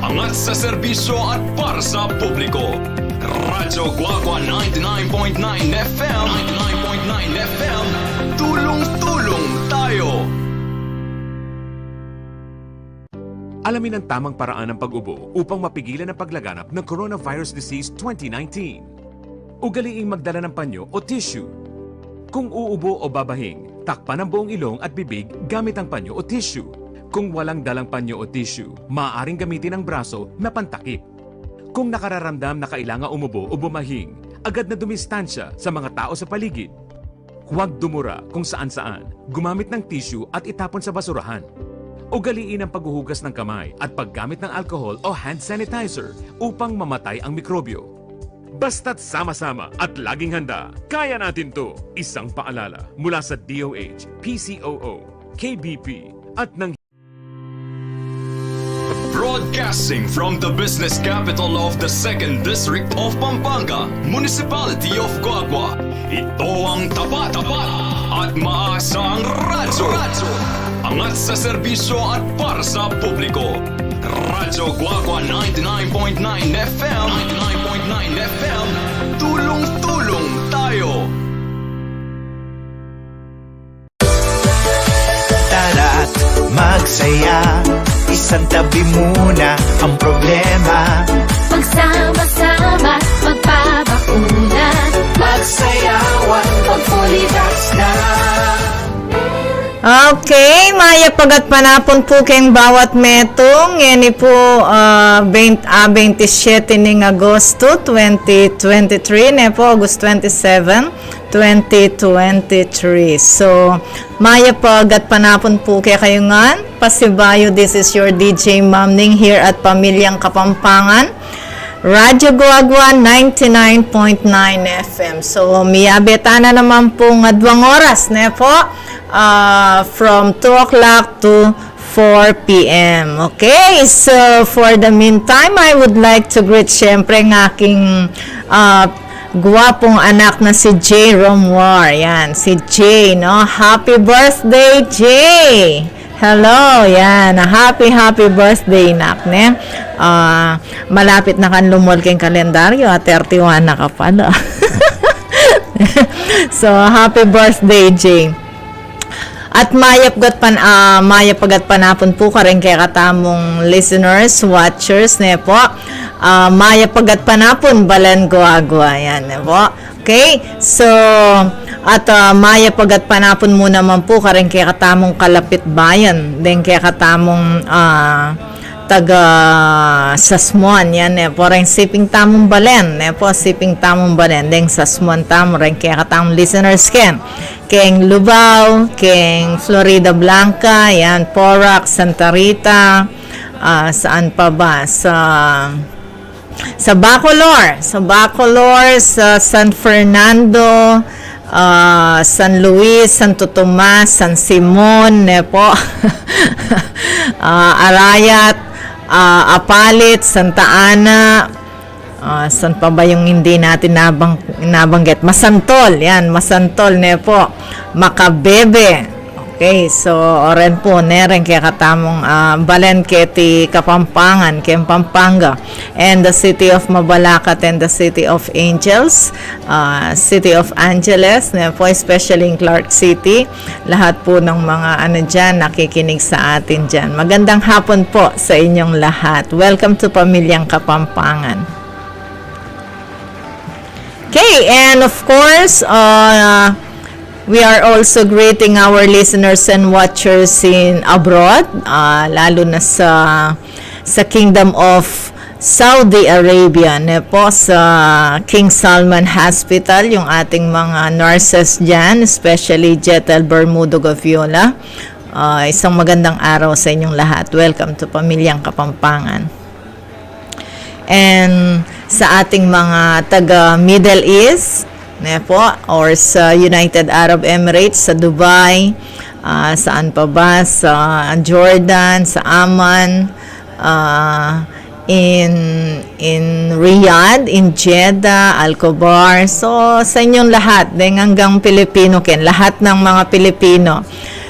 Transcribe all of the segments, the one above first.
Angat sa serbisyo at para sa publiko. Radyo Guagua 99.9 FM. 99.9 FM. Tulong-tulong tayo. Alamin ang tamang paraan ng pag-ubo upang mapigilan ang paglaganap ng Coronavirus Disease 2019. Ugaliing magdala ng panyo o tissue. Kung uubo o babahing, takpan ang buong ilong at bibig gamit ang panyo o tissue. Kung walang dalang panyo o tissue, maaaring gamitin ang braso na pantakip. Kung nakararamdam na kailangan umubo o bumahing, agad na dumistansya sa mga tao sa paligid. Huwag dumura kung saan-saan, gumamit ng tissue at itapon sa basurahan. Ugaliin ang paghuhugas ng kamay at paggamit ng alcohol o hand sanitizer upang mamatay ang mikrobyo. Basta't sama-sama at laging handa, kaya natin to! Isang paalala mula sa DOH, PCOO, KBP at ng Broadcasting from the business capital of the 2nd District of Pampanga, Municipality of Guagua. Ito ang tapat at maasang radyo. Angat sa serbisyo at para sa publiko. Radyo Guagua 99.9 FM. 99.9 FM. Tulong-tulong tayo. Tara't magsaya, isang tabi muna ang problema. Magsama-sama, magpabakuna, Magsayawan, mag-fully vax na. Okay, maya pagat panapon po keng bawat metong. Yan po 27 ning Agosto 2023. Ne po, August 27, 2023. So, maya pagat panapon po kay kayo nga. Pasibayo, this is your DJ Ma'am Ning here at Pamilyang Kapampangan. Radyo Guagua 99.9 FM. So, miyabeta na naman po nga 2 oras, ne po? From 2 o'clock to 4 p.m. Okay? So, for the meantime, I would like to greet syempre ng aking guwapong anak na si Jay Romwar. Yan, si Jay, no? Happy birthday, Jay! Hello, yan. Happy birthday, nak, ne? Malapit na kan lumol keng kalendaryo, 31 na ka pala. So, happy birthday, Jay. At mayapagat panapon po ka rin kay katamong listeners, watchers, ne po. Mayapagat panapon, Balan Guagua, yan, ne po. Okay? So, at mayapagat panapon mo naman po ka rin kay katamong Kalapit Bayan, din kay katamong taga Sasmuan, yan, ne po. Rin siping tamong Balen, ne po, siping tamong Balen, din Sasmuan tamo, rin kay katamong listeners ken. Keng Lubao, keng Florida Blanca, yan, Porac, Santa Rita, saan pa ba? Sa Bacolor, sa San Fernando, San Luis, Santo Tomas, San Simon, po, Arayat, Apalit, Santa Ana, saan pa ba yung hindi natin nabanggit? Masantol, yan, Masantol, po, Macabebe. Okay, so oren po neren kaya katamong Balen ti Kapampangan, ken Pampanga, and the city of Mabalacat and the city of Angels, city of Angeles, po, especially in Clark City. Lahat po ng mga dyan, nakikinig sa atin dyan. Magandang hapon po sa inyong lahat. Welcome to Pamilyang Kapampangan. Okay, and of course, we are also greeting our listeners and watchers in abroad, lalo na sa Kingdom of Saudi Arabia, po, sa King Salman Hospital, yung ating mga nurses dyan, especially Jetel Bermudo Gaviola. Isang magandang araw sa inyong lahat. Welcome to Pamilyang Kapampangan. And sa ating mga taga Middle East, po, or sa United Arab Emirates, sa Dubai, saan pa ba, sa Jordan, sa Amman, in Riyadh, in Jeddah, Al-Khobar. So, sa inyong lahat, hanggang Pilipino ken, lahat ng mga Pilipino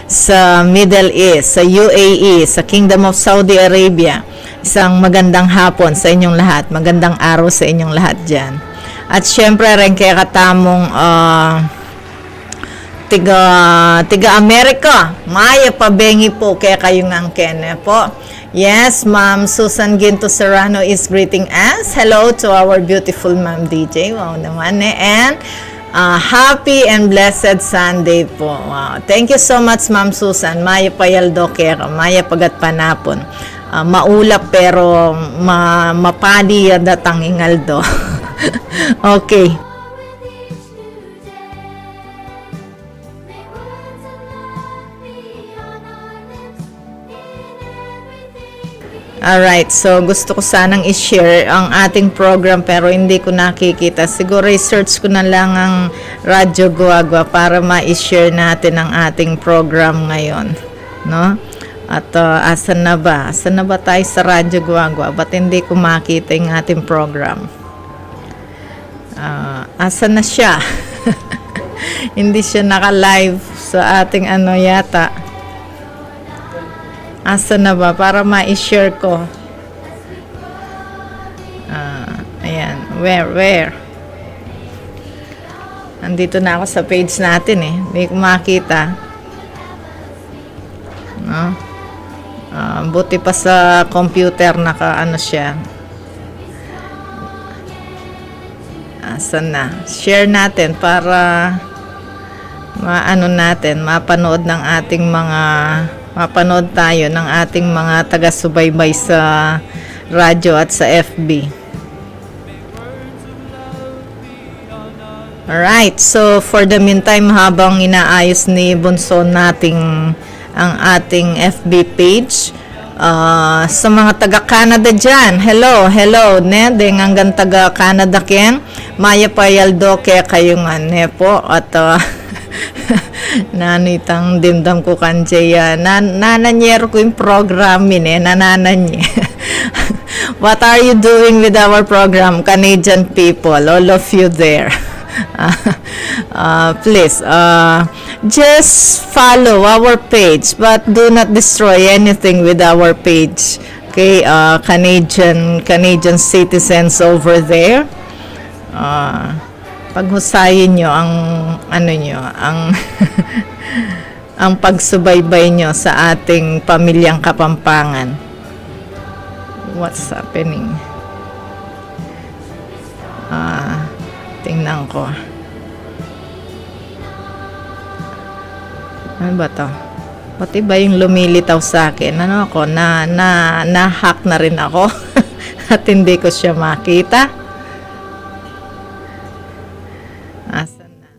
sa Middle East, sa UAE, sa Kingdom of Saudi Arabia, isang magandang hapon sa inyong lahat. Magandang araw sa inyong lahat dyan. At syempre rin kaya katamong tiga Amerika, Maya Pabengi po, kaya kayong ang kene po. Yes, Ma'am Susan Ginto Serrano is greeting us. Hello to our beautiful Ma'am DJ. Wow naman eh. And happy and blessed Sunday po. Wow. Thank you so much, Ma'am Susan. Maya Payaldo kera, Maya Pagat Panapon. Maulap pero mapadi datang ingaldo. Okay. Alright, so gusto ko sanang i-share ang ating program pero hindi ko nakikita. Siguro i-search ko na lang ang Radyo Guagua para ma-share natin ang ating program ngayon. No? At asan na ba? Asan na ba tayo sa Radyo Guagua? Ba't hindi ko makita yung ating program? Asan na siya? Hindi siya naka-live sa ating ano yata. Asa na ba? Para ma-share ko. Ayan. Where? Andito na ako sa page natin eh. Hindi ko makita. No? Buti pa sa computer naka-ano siya. Asan na? Share natin para maano natin, mapanood ng ating mga mapanood tayo ng ating mga taga-subaybay sa radyo at sa FB. Alright, so for the meantime, habang inaayos ni Bunso nating ang ating FB page, sa mga taga-Canada dyan, hello, Nedeng hanggang taga-Canada ken, Maya Payaldo kaya kayo nga, po, at nanitang dimdam ko kanjaya nananyer ko yung program nanananye. What are you doing with our program, Canadian people, all of you there? Please just follow our page but do not destroy anything with our page, okay? Canadian citizens over there, paghusayin nyo ang ano nyo, ang ang pagsubaybay nyo sa ating pamilyang Kapampangan. What's happening? Tingnan ko. Ano ba to? Pati ba yung lumilitaw sa akin? Ano ako? Na-hack na rin ako. At hindi ko siya makita. Asan na?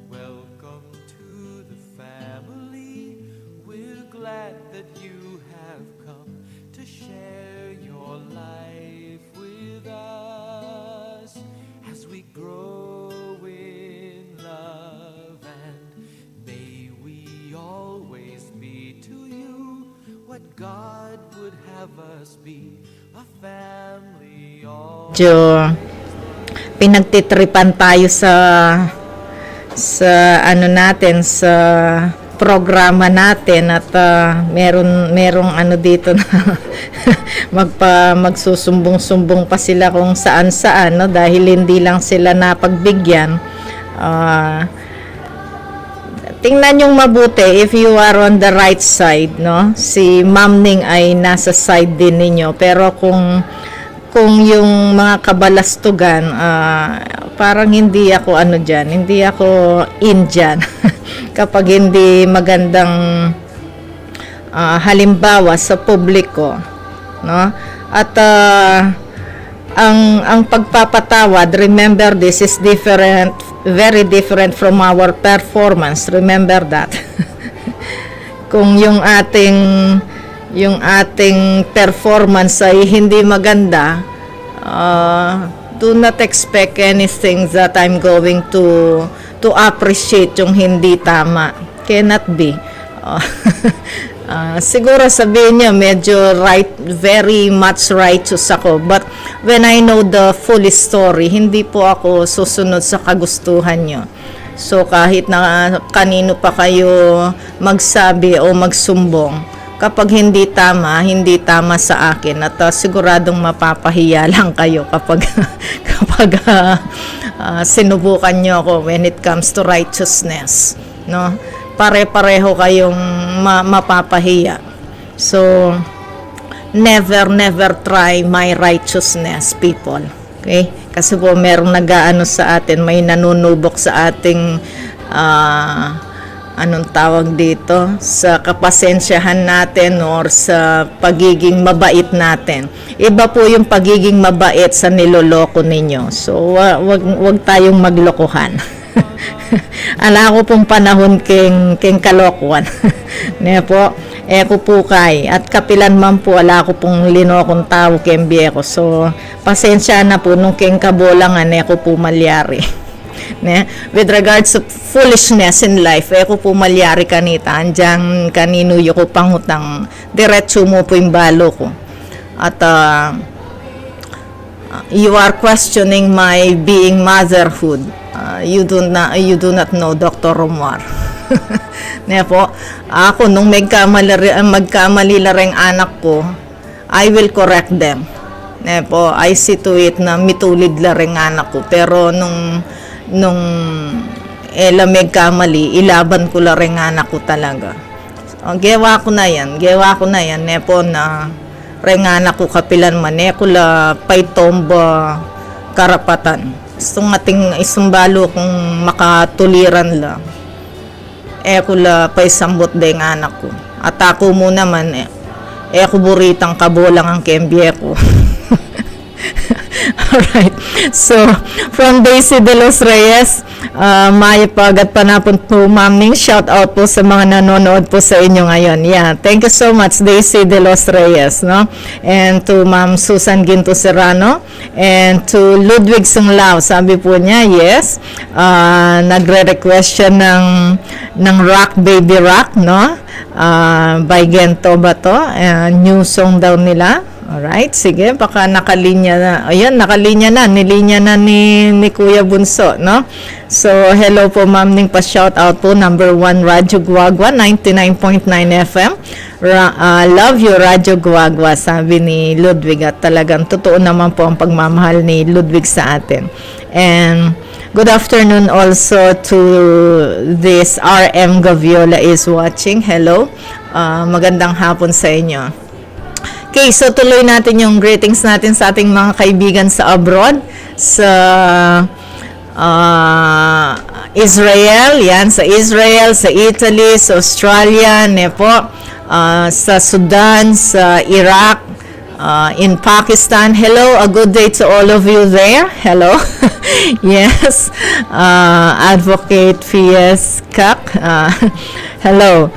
Welcome to the family. We're glad that you have come to share your life with us as we grow in love, and may we always be to you what God would have us be, a family all. Pinagtitripan tayo sa ano natin, sa programa natin, at merong ano dito na magsusumbong-sumbong pa sila kung saan-saan, no? Dahil hindi lang sila napagbigyan. Tingnan yung mabuti if you are on the right side, no? Si Ma'am Ning ay nasa side din ninyo, pero kung yung mga kabalastugan, parang hindi ako ano dyan, hindi ako in dyan. Kapag hindi magandang halimbawa sa publiko, no? At ang pagpapatawad, remember, this is different, very different from our performance. Remember that. Kung yung ating performance ay hindi maganda, do not expect anything that I'm going to appreciate yung hindi tama. Cannot be. Siguro sabihin niya medyo right, very much righteous ako, but when I know the full story, hindi po ako susunod sa kagustuhan niyo. So kahit na kanino pa kayo magsabi o magsumbong, kapag hindi tama sa akin at siguradong mapapahiya lang kayo kapag sinubukan nyo ako when it comes to righteousness, no? Pare-pareho kayong mapapahiya. So never try my righteousness, people. Okay? Kasi po merong nag-aano sa atin, may nanunubok sa ating anong tawag dito, sa kapasensyahan natin or sa pagiging mabait natin. Iba po yung pagiging mabait sa niloloko ninyo. So, wag tayong maglokohan. Ala ko pong panahon king kalokohan. Ne po, ko po kay. At kapilan man po, ala ko pong linokong tao kembie ko. So, pasensya na po nung king kabolangan, ko po malyari. Ne? With regards to foolishness in life, ko po malyari kanita, andyang kanino yung ko pangutang, diretso mo po yung balo ko. At you are questioning my being motherhood. You do not know Dr. Romar. Ne po, ako nung magkamali la ring anak ko, I will correct them. Ne po, I see to it na mitulid la ring anak ko. Pero nung lamig kamali, ilaban ko la rin anak ko talaga. Gewa ko na yan, nepo na rin anak ko kapilan man, ko la paitomba karapatan. Itong ating isumbalo kung makatuliran la, ko la paisambot din anak ko. At ako mo naman, ko buritang kabolang ang kembye ko. Alright. So, from Daisy de los Reyes, Maya Pagat Panapon po, Ma'am Ning, shout out po sa mga nanonood po sa inyo ngayon. Yeah, thank you so much, Daisy de los Reyes, no? And to Ma'am Susan Ginto Serrano, and to Ludwig Sunglao, sabi po niya, yes, nagre-request siya ng Rock Baby Rock, no? By Gento ba to? New song daw nila. Alright, sige, baka nakalinya na. Ayan, nakalinya na. Nilinya na ni Kuya Bunso, no? So, hello po, Ma'am Ning, pa-shout out po. Number 1, Radyo Guagua, 99.9 FM. Love you, Radyo Guagua, sabi ni Ludwig. At talagang totoo naman po ang pagmamahal ni Ludwig sa atin. And good afternoon also to this RM Gaviola is watching. Hello. Magandang hapon sa inyo. Okay, so tuloy natin yung greetings natin sa ating mga kaibigan sa abroad, sa Israel, yan, sa Israel, sa Italy, sa Australia, nepo, sa Sudan, sa Iraq, in Pakistan. Hello, a good day to all of you there. Hello. Yes, Advocate Fies Kak. Hello.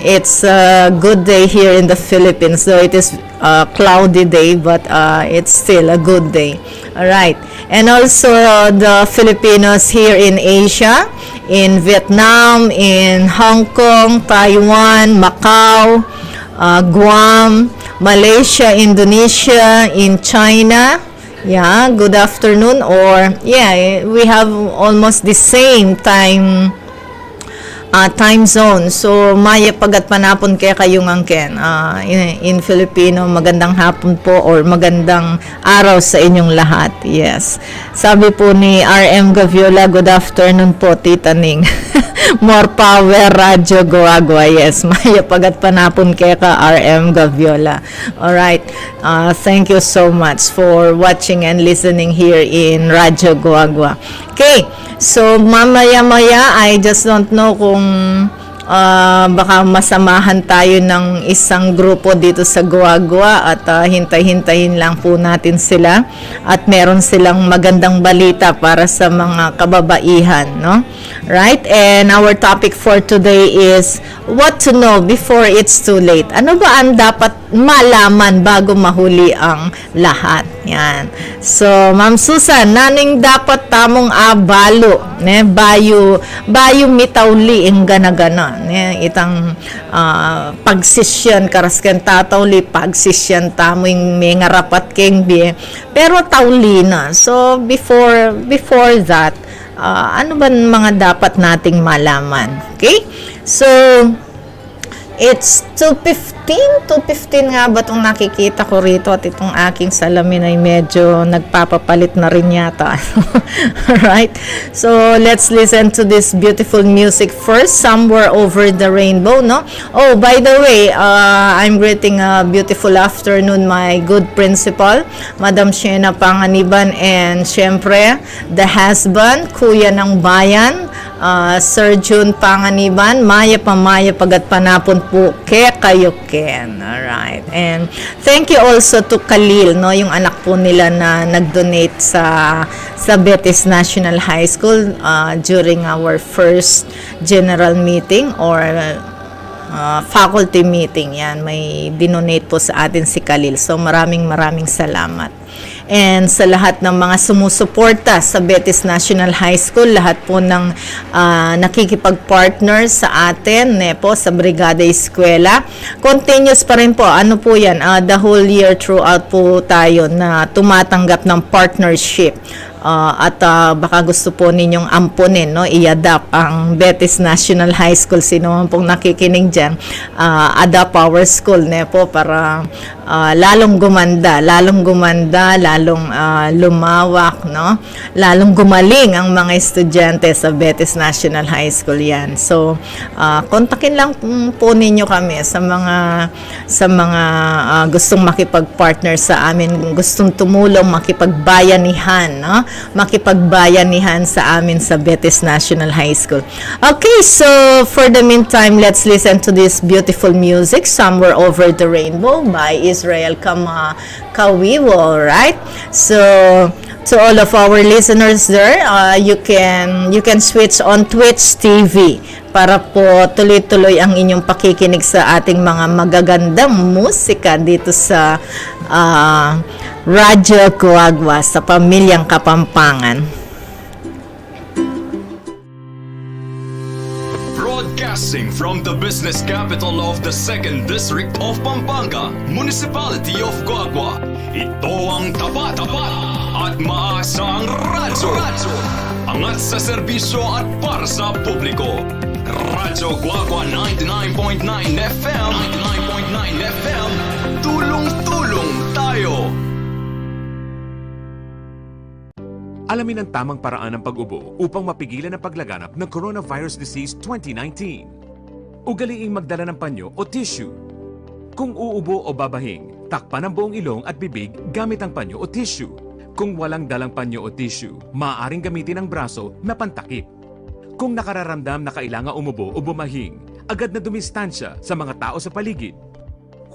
It's a good day here in the Philippines, so it is a cloudy day, but it's still a good day. All right, and also the Filipinos here in Asia, in Vietnam, in Hong Kong, Taiwan, Macau, Guam, Malaysia, Indonesia, in China. Yeah, good afternoon, or yeah, we have almost the same time zone. So, Maya Pagat Panapon kaya kayong angken. In Filipino, magandang hapon po or magandang araw sa inyong lahat. Yes. Sabi po ni RM Gaviola, good afternoon po, Tita Ning. More power, Radyo Guagua. Yes, Maya Pagat Panapon kaya ka, RM Gaviola. Alright. Thank you so much for watching and listening here in Radyo Guagua. Okay. So, mamaya-maya, I just don't know kung baka masamahan tayo ng isang grupo dito sa Guagua at hintay-hintayin lang po natin sila at meron silang magandang balita para sa mga kababaihan, no? Right? And our topic for today is what to know before it's too late. Ano ba ang dapat malaman bago mahuli ang lahat? Yan. So, Ma'am Susan, naning dapat tamong abalo, ne? Bayo mitawli ang gana-gana. Itang pagsisyan karaskan tatawli pagsisyan tamo yung may ngarapat keng biye pero tawli na. So before that ano ba mga dapat nating malaman. Okay? So, it's 2:15 nga ba itong nakikita ko rito at itong aking salamin ay medyo nagpapapalit na rin yata. Alright? So, let's listen to this beautiful music first, Somewhere Over the Rainbow, no? Oh, by the way, I'm greeting a beautiful afternoon, my good principal, Madam Shena Panganiban, and syempre, the husband, Kuya ng Bayan, Sir June Panganiban, Maya pagat panapon po kayo Ken. Alright. And thank you also to Khalil, no, yung anak po nila na nag-donate sa Betis National High School during our first general meeting or faculty meeting. Yan, may dinonate po sa atin si Khalil. So maraming salamat. And sa lahat ng mga sumusuporta sa Betis National High School, lahat po ng nakikipag-partner sa atin, po sa Brigada Eskwela. Continuous pa rin po, ano po yan, the whole year throughout po tayo na tumatanggap ng partnership. At baka gusto po ninyong ampunin, no, i-adapt ang Betis National High School. Sino man pong nakikinig dyan, adapt our school, po, para lalong gumanda, lalong lumawak, no, lalong gumaling ang mga estudyante sa Betis National High School. Yan. So, kontakin lang po ninyo kami sa mga gustong makipag-partner sa amin, gustong tumulong, makipagbayanihan, no, makipagbayanihan sa amin sa Betis National High School. Okay, so for the meantime, let's listen to this beautiful music, Somewhere Over the Rainbow by Israel Kawiwo, right? So to all of our listeners there, you can switch on Twitch TV para po tuloy-tuloy ang inyong pakikinig sa ating mga magagandang musika dito sa Radyo Guagua sa Pamilyang Kapampangan. Broadcasting from the business capital of the 2nd District of Pampanga, Municipality of Guagua. Ito ang tapat at maasang radyo. Angat sa serbisyo at para sa publiko. Radyo Guagua 99.9 FM. Tulong-tulong tayo. Alamin ang tamang paraan ng pag-ubo upang mapigilan ang paglaganap ng Coronavirus Disease 2019. Ugaliing magdala ng panyo o tissue. Kung uubo o babahing, takpan ang buong ilong at bibig gamit ang panyo o tissue. Kung walang dalang panyo o tissue, maaaring gamitin ang braso na pantakip. Kung nakararamdam na kailangan umubo o bumahing, agad na dumistansya sa mga tao sa paligid.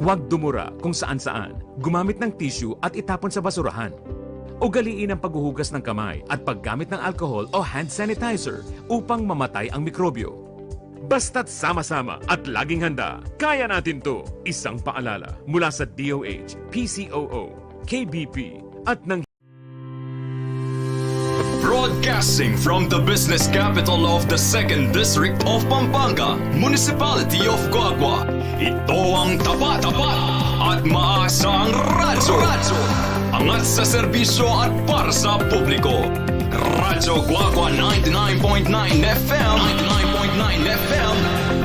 Huwag dumura kung saan-saan, gumamit ng tissue at itapon sa basurahan. Ugaliin ang paghuhugas ng kamay at paggamit ng alcohol o hand sanitizer upang mamatay ang mikrobyo. Basta't sama-sama at laging handa, kaya natin to! Isang paalala mula sa DOH, PCOO, KBP at ng Broadcasting from the business capital of the 2nd District of Pampanga, Municipality of Guagua. Ito ang tapat at maasang radyo. Angat sa serbisyo at para sa publiko. Radyo Guagua 99.9 FM.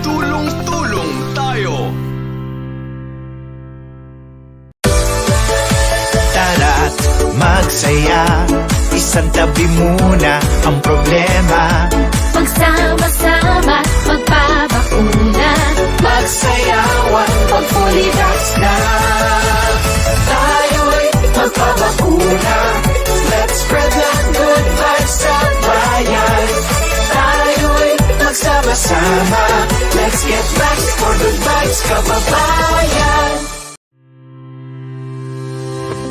Tulong-tulong tayo. Tara't magsaya, isang tabi muna ang problema. Magsama-sama, magpabakuna. Magsayawan, Pag-fully vax na. tayo'y magpabakuna. Let's spread the good vibes sa bayan. Tayo'y magsama-sama. Let's get back for good vibes, kababayan.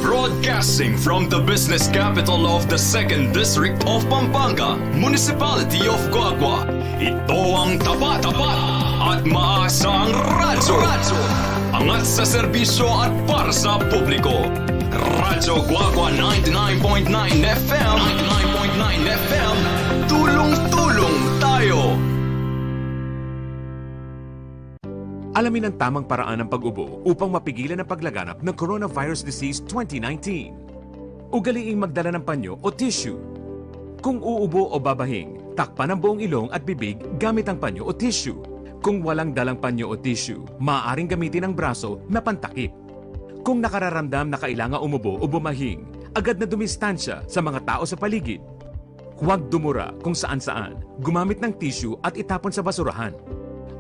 Broadcasting from the business capital of the 2nd District of Pampanga, Municipality of Guagua. Ito ang tapat at maasang radyo. Angat sa serbisyo at para sa publiko. Radyo Guagua 99.9 FM. Tulong-tulong tayo. Alamin ang tamang paraan ng pag-ubo upang mapigilan ang paglaganap ng Coronavirus Disease 2019. Ugaliing magdala ng panyo o tissue. Kung uubo o babahing, takpan ang buong ilong at bibig gamit ang panyo o tissue. Kung walang dalang panyo o tissue, maaaring gamitin ang braso na pantakip. Kung nakararamdam na kailangan umubo o bumahing, agad na dumistansya sa mga tao sa paligid. Huwag dumura kung saan-saan, gumamit ng tissue at itapon sa basurahan.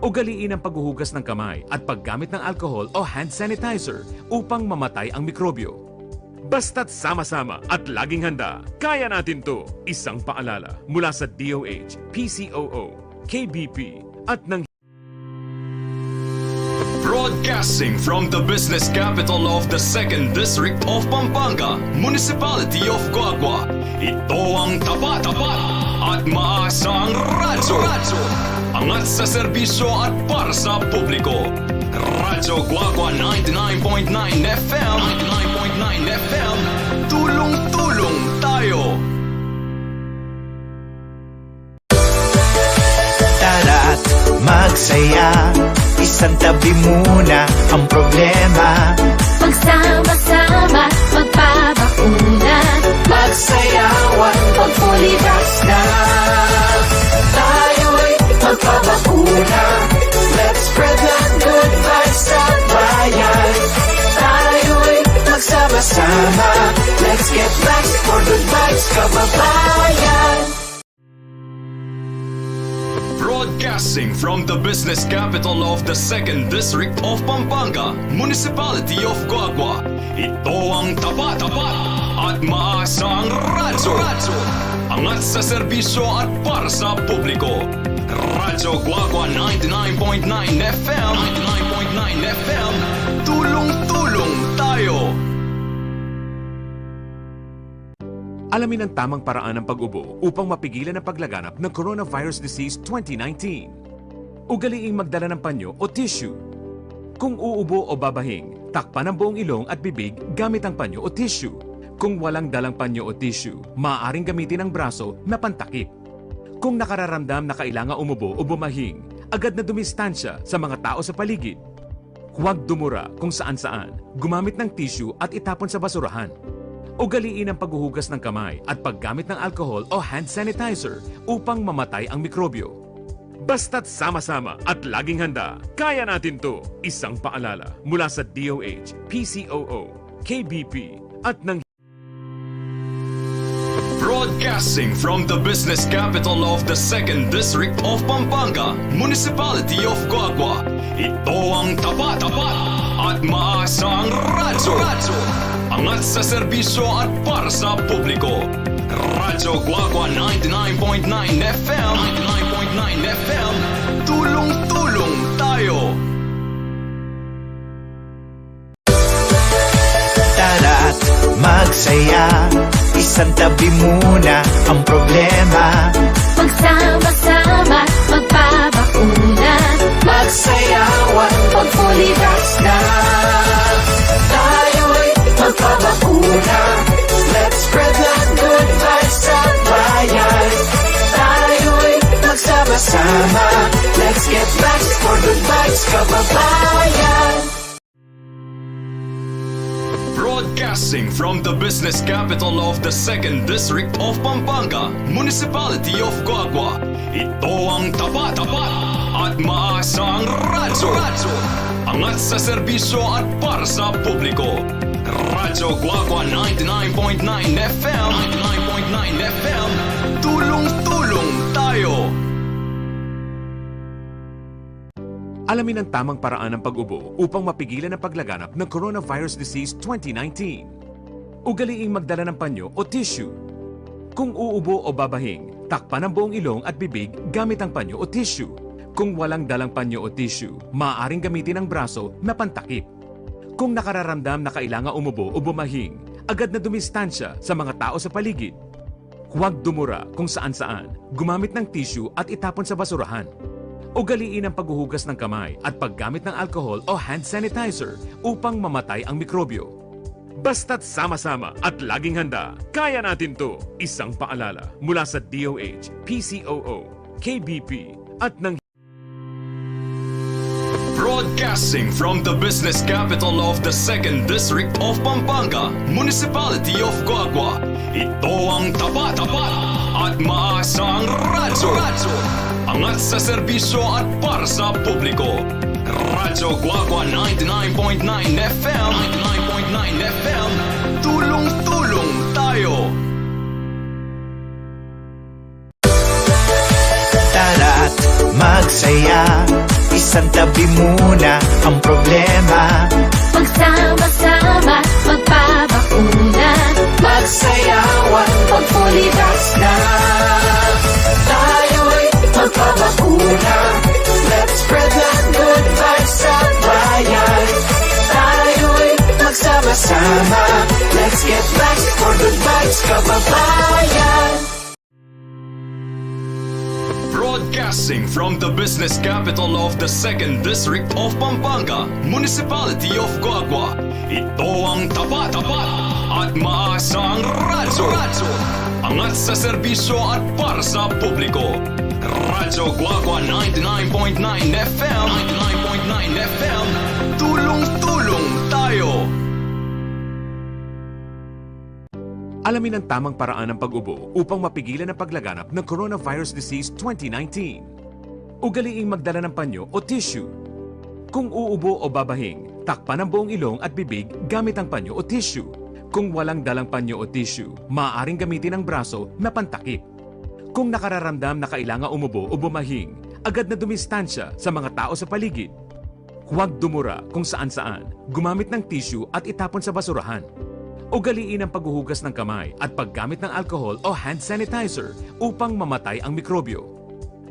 Ugaliin ang paghuhugas ng kamay at paggamit ng alcohol o hand sanitizer upang mamatay ang mikrobyo. Basta't sama-sama at laging handa, kaya natin to! Isang paalala mula sa DOH, PCOO, KBP at ng Broadcasting from the business capital of the 2nd District of Pampanga, Municipality of Guagua. Ito ang tapat at maasang radyo. Angat sa serbisyo at para sa publiko. Radyo Guagua 99.9 FM. 99.9 FM. Tulong-tulong tayo. Tara't magsaya, isang tabi muna ang problema. Magsama-sama, magpabakuna. Magsayawan pag fully vax na. Tayo'y magpabakuna. Let's spread the good vibes sa bayan. Tayo'y magsama-sama. Let's get vaxxed for good vibes, kababayan. Broadcasting from the business capital of the 2nd District of Pampanga, Municipality of Guagua. Ito ang tapat at maasang radyo. Angat sa serbisyo at para sa publiko. Radyo Guagua 99.9 FM. 99.9 FM. Tulong-tulong tayo. Alamin ang tamang paraan ng pag-ubo upang mapigilan ang paglaganap ng Coronavirus Disease 2019. Ugaliing magdala ng panyo o tissue. Kung uubo o babahing, takpan ang buong ilong at bibig gamit ang panyo o tissue. Kung walang dalang panyo o tissue, maaaring gamitin ang braso na pantakip. Kung nakararamdam na kailangan umubo o bumahing, agad na dumistansya sa mga tao sa paligid. Huwag dumura kung saan-saan, gumamit ng tissue at itapon sa basurahan. Ugaliin ang paghuhugas ng kamay at paggamit ng alcohol o hand sanitizer upang mamatay ang mikrobyo. Basta't sama-sama at laging handa, kaya natin to! Isang paalala mula sa DOH, PCOO, KBP at ng Broadcasting from the business capital of the 2nd District of Pampanga, Municipality of Guagua. Ito ang tapat at maasang radyo. Angat sa serbisyo at para sa publiko. Radyo Guagua 99.9 FM. 99.9 FM. Tulong-tulong tayo. Tara't magsaya, isang tabi muna ang problema. Magsama-sama, magpabakuna. Magsayawan pag fully vax na. Tayo'y magpabakuna. Let's spread the good vibes sa bayan. Tayo'y magsama-sama. Let's get vaxxed for good vibes, kababayan. Broadcasting from the business capital of the 2nd District of Pampanga, Municipality of Guagua. Ito ang tapat at maasang radyo. Angat sa serbisyo at para sa publiko. Radyo Guagua 99.9 FM. 99.9 FM. Tulong-tulong tayo. Alamin ang tamang paraan ng pag-ubo upang mapigilan ang paglaganap ng Coronavirus Disease 2019. Ugaliing magdala ng panyo o tissue. Kung uubo o babahing, takpan ang buong ilong at bibig gamit ang panyo o tissue. Kung walang dalang panyo o tissue, maaaring gamitin ang braso na pantakip. Kung nakararamdam na kailangan umubo o bumahing, agad na dumistansya sa mga tao sa paligid. Huwag dumura kung saan-saan, gumamit ng tissue at itapon sa basurahan. Ugaliin ang paghuhugas ng kamay at paggamit ng alcohol o hand sanitizer upang mamatay ang mikrobyo. Basta't sama-sama at laging handa, kaya natin to! Isang paalala mula sa DOH, PCOO, KBP at ng Broadcasting from the business capital of the 2nd District of Pampanga, Municipality of Guagua. Ito ang tapat at maasang radyo. Angat sa serbisyo at para sa publiko. Radyo Guagua 99.9 FM. 99.9 FM. Tulong-tulong tayo. Tara't magsaya, isang tabi muna ang problema. Magsama-sama, magpabakuna. Magsayawan, magpulidas na. Tayo'y magpabakuna. Let's spread the good vibes sa bayan. Tayo'y magsama-sama. Let's get back for good vibes, kababayan. Broadcasting from the business capital of the 2nd District of Pampanga, Municipality of Guagua. Ito ang tapat at maasang radyo. Angat sa serbisyo at para sa publiko. Radyo Guagua 99.9 FM. 99.9 FM. Tulong-tulong tayo. Alamin ang tamang paraan ng pag-ubo upang mapigilan ang paglaganap ng Coronavirus Disease 2019. Ugaliing magdala ng panyo o tissue. Kung uubo o babahing, takpan ang buong ilong at bibig gamit ang panyo o tissue. Kung walang dalang panyo o tissue, maaaring gamitin ang braso na pantakip. Kung nakararamdam na kailangan umubo o bumahing, agad na dumistansya sa mga tao sa paligid. Huwag dumura kung saan-saan, gumamit ng tissue at itapon sa basurahan. Ugaliin ang paghuhugas ng kamay at paggamit ng alcohol o hand sanitizer upang mamatay ang mikrobyo.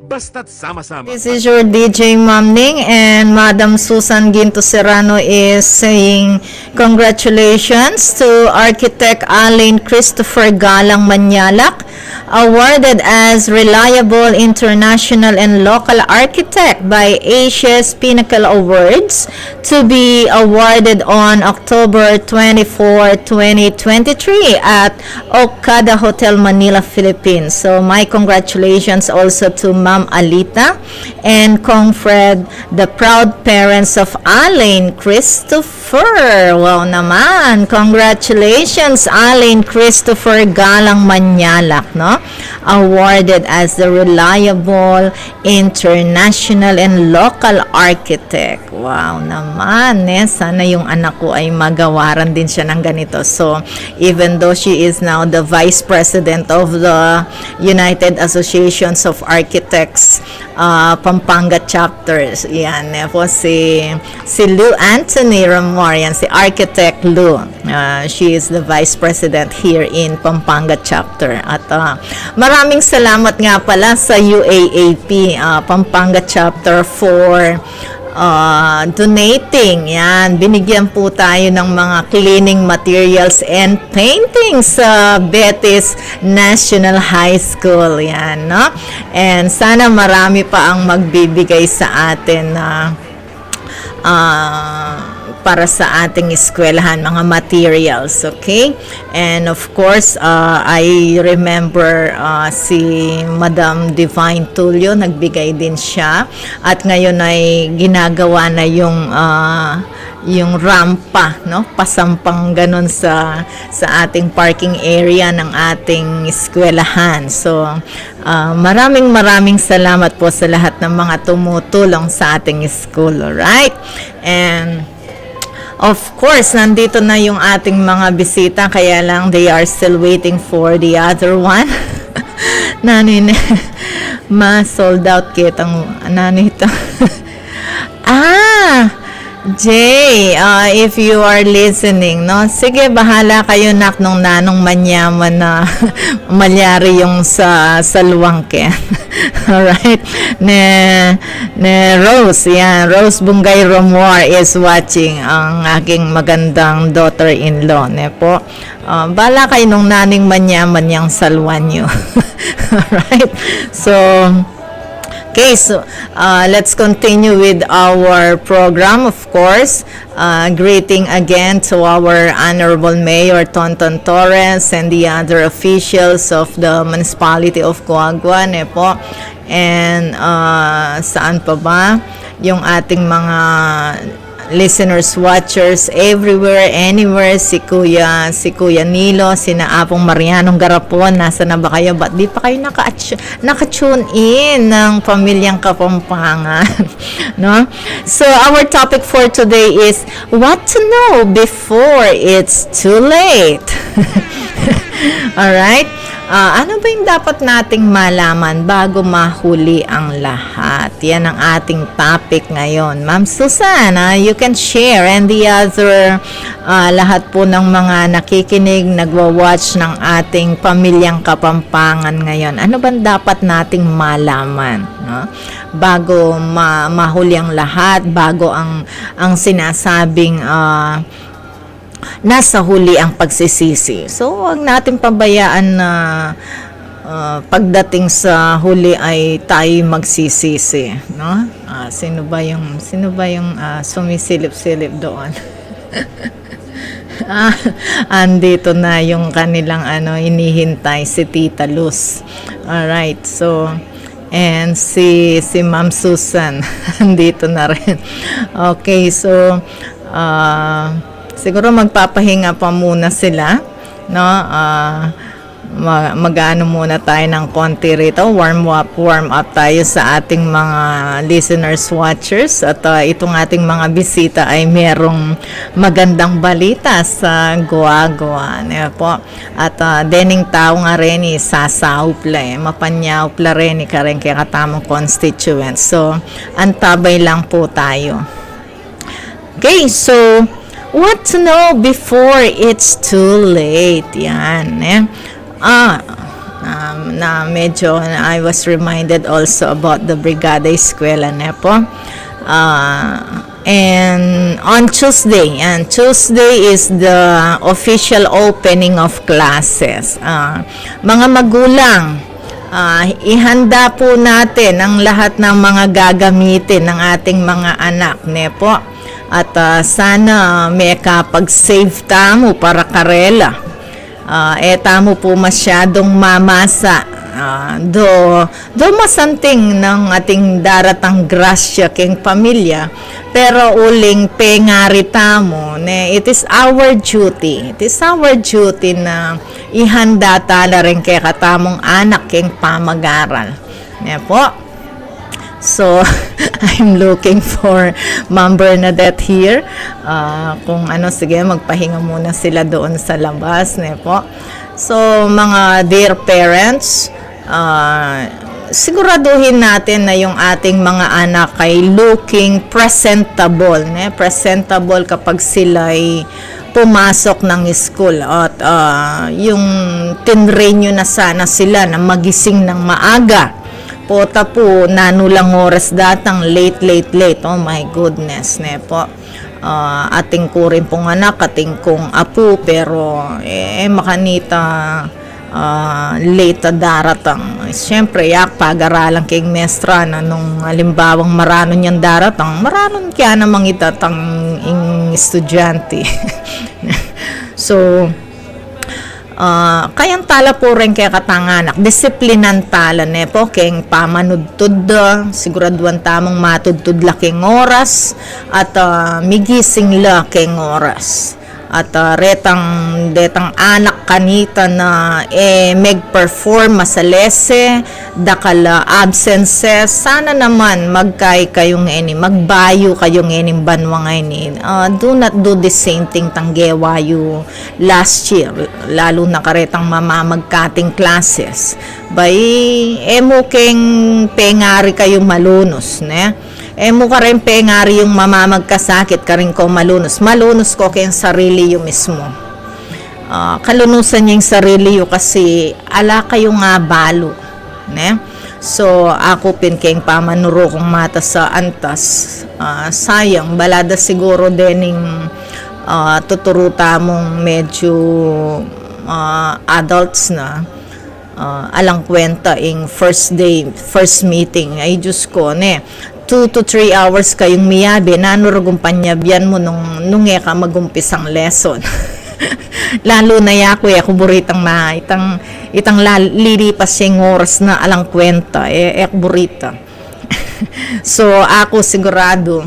Basta't sama-sama. This is your DJ Mamning, and Madam Susan Ginto Serrano is saying congratulations to Architect Alain Christopher Galang Manyalak, awarded as Reliable International and Local Architect by Asia's Pinnacle Awards, to be awarded on October 24, 2023 at Okada Hotel Manila, Philippines. So my congratulations also to Ma'am Alita and Kong Fred, the proud parents of Alain Christopher. Wow naman! Congratulations, Alain Christopher Galang Manyalak, no? Awarded as the Reliable International and Local Architect. Wow naman, eh. Sana yung anak ko ay magawaran din siya ng ganito. So, even though she is now the Vice President of the United Associations of Architects Pampanga Chapters, yan, eh, po si Lou Anthony Ramor, yan, si Architect Lou. She is the Vice President here in Pampanga Chapter. At maraming salamat nga pala sa UAAP Pampanga Chapter for donating. Yan, binigyan po tayo ng mga cleaning materials and paintings sa Betis National High School. Yan, no? And sana marami pa ang magbibigay sa atin na para sa ating eskwelahan, mga materials, okay? And of course, I remember si Madam Divine Tulio, nagbigay din siya. At ngayon ay ginagawa na yung rampa, no? Pasampang ganun sa ating parking area ng ating eskwelahan. So, maraming salamat po sa lahat ng mga tumutulong sa ating school, alright? And of course, nandito na yung ating mga bisita, kaya lang they are still waiting for the other one. Ma-sold out kitang ito. Jay, if you are listening, no? Sige, bahala kayo nak nung nanong manyaman na malyari yung sa luwangke. Alright? Ne Rose, yan. Rose Bungay Romor is watching ang aking magandang daughter-in-law. Ne po. Bahala kayo nung naning manyaman yung salwan nyo. Alright? So, okay, so let's continue with our program, of course. Greeting again to our Honorable Mayor Tonton Torres and the other officials of the Municipality of Coaguan, po. And saan pa ba? Yung ating mga listeners, watchers, everywhere, anywhere, si Kuya Nilo, sina Apong Marianong Garapon, nasa na ba kayo? Ba't di pa kayo naka-tune in ng Pamilyang Kapampangan? No? So, our topic for today is what to know before it's too late. Alright? Ano ba yung dapat nating malaman bago mahuli ang lahat? Yan ang ating topic ngayon. Ma'am Susan, you can share, and the other, lahat po ng mga nakikinig, nagwa-watch ng ating Pamilyang Kapampangan ngayon. Ano ba dapat nating malaman? No? Bago mahuli ang lahat, bago ang sinasabing nasa huli ang pagsisisi. So, huwag natin pabayaan na pagdating sa huli ay tayo magsisisi, no? Sino ba yung sumisilip-silip doon? Andito na yung kanilang inihintay, si Tita Luz. Alright, so and si Ma'am Susan andito na rin. Okay, so siguro magpapahinga pa muna sila, no? Mag-ano muna tayo ng konti rito, warm up tayo sa ating mga listeners, watchers, at itong ating mga bisita ay merong magandang balita sa Goa-Goa, po. At dening tao nga rin sasaupla, mapanyawpla rin ka rin kaya katamang constituent. So, antabay lang po tayo. Okay, so what to know before it's too late? Yan, na medyo I was reminded also about the Brigada Eskwela, po. And on Tuesday, is the official opening of classes. Mga magulang, ihanda po natin ang lahat ng mga gagamitin ng ating mga anak, po. At sana may kapag-save tamo para karela. Tamo po masyadong mamasa. Do masanting ng ating daratang grasya king pamilya. Pero uling pengari tamo. It is our duty. It is our duty na ihanda tala rin kay katamong anak king pamag-aral. Po. So, I'm looking for Ma'am Bernadette here. Kung sige, magpahinga muna sila doon sa labas, po. So, mga dear parents, siguraduhin natin na yung ating mga anak ay looking presentable, presentable kapag sila'y pumasok ng school. At yung tinrain nyo na sana sila na magising ng maaga. Pota po, nanulang oras datang, late. Oh my goodness, po. Ating ko rin pong anak, ating kong apo, pero makanita late daratang. Siyempre, pag-aralan kay mestra na nung alimbawang marano niyang daratang, maranon kaya namang itatang estudyante. So, kayang tala po rin kaya katanganak, disiplinan tala, po, kayang pamanudtud, siguraduan tamang matudtud laking oras, at migising laking oras. At detang anak kanita na mag-perform masalese, dakala absences, sana naman magbayo kayong ening banwa ngayon. Do not do the same thing tanggewa you last year, lalo na karetang mamamagkating classes. Emo keng pengari kayo malunos, mo ka rin pengari yung mamamagkasakit ka rin ko malunos ko kayong sarili yung mismo. Kalunusan niya yung sarili yung kasi ala kayo nga balo. So, ako pin kayong pamanuro kong mata sa antas. Sayang, balada siguro dining tuturuta mong medyo adults na alang kwenta in first meeting. Ay, Diyos ko, 2 to 3 hours kayong miyabi, nanurugong panyabyan mo nung ka magumpisang lesson. Lalo na yako, buritang itang lilipas siyang oras na alang kwenta, burita. So, ako sigurado,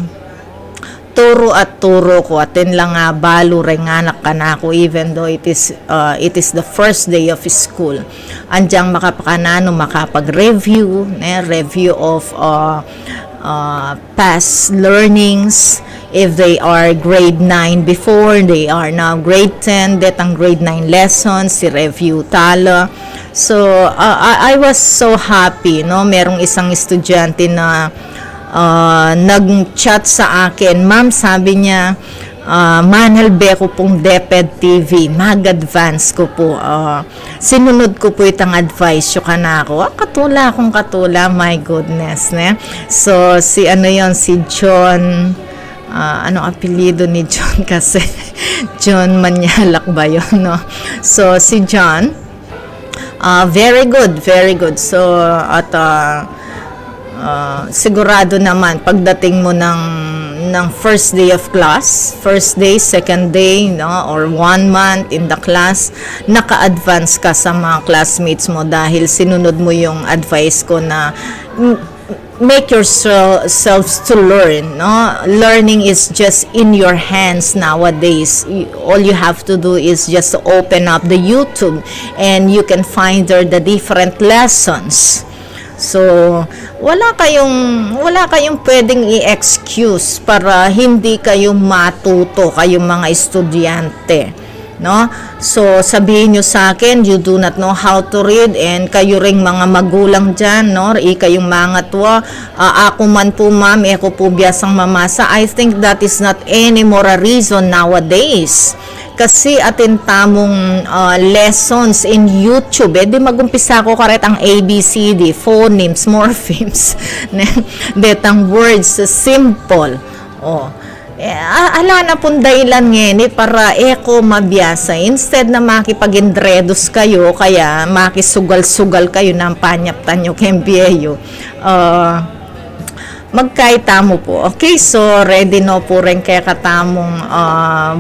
turo at turo ko atin lang nga balo renganak ka na ako even though it is the first day of school. Andyang makapakanano makapag-review, review of past learnings. If they are grade 9 before, they are now grade 10, detang grade 9 lessons, si review tala. So, I was so happy, no? Merong isang estudyante na nag-chat sa akin. Ma'am, sabi niya, Manal Beko pong DepEd TV, mag-advance ko po. Sinunod ko po itang advice yung kana ako. Katula akong katula, my goodness. Ne? So, si John, ano apelyido ni John kasi? John Manyalak ba yun, no? So, si John, very good. So, at sigurado naman, pagdating mo ng first day of class, first day, second day, no, or 1 month in the class, naka-advance ka sa mga classmates mo dahil sinunod mo yung advice ko na make yourselves to learn, no? Learning is just in your hands nowadays. All you have to do is just open up the YouTube and you can find there the different lessons. So, wala kayong pwedeng i-excuse para hindi kayo matuto, kayong mga estudyante, no? So, sabihin nyo sa akin, you do not know how to read, and kayo ring mga magulang dyan, no? Kayong mga tuwa, ako man po ma'am, ako po biyasang mamasa. I think that is not anymore a reason nowadays. Kasi atin tamong lessons in YouTube, di magumpisa ko karet ang ABCD, phonemes, morphemes, detang words, simple. Ala na pong dahilan ngayon para eko mabiyasa. Instead na makipag-indredos kayo, kaya makisugal-sugal kayo ng panyaptan nyo kembiyeyo. Magkaita mo po. Okay, so ready no po rin kaya katamong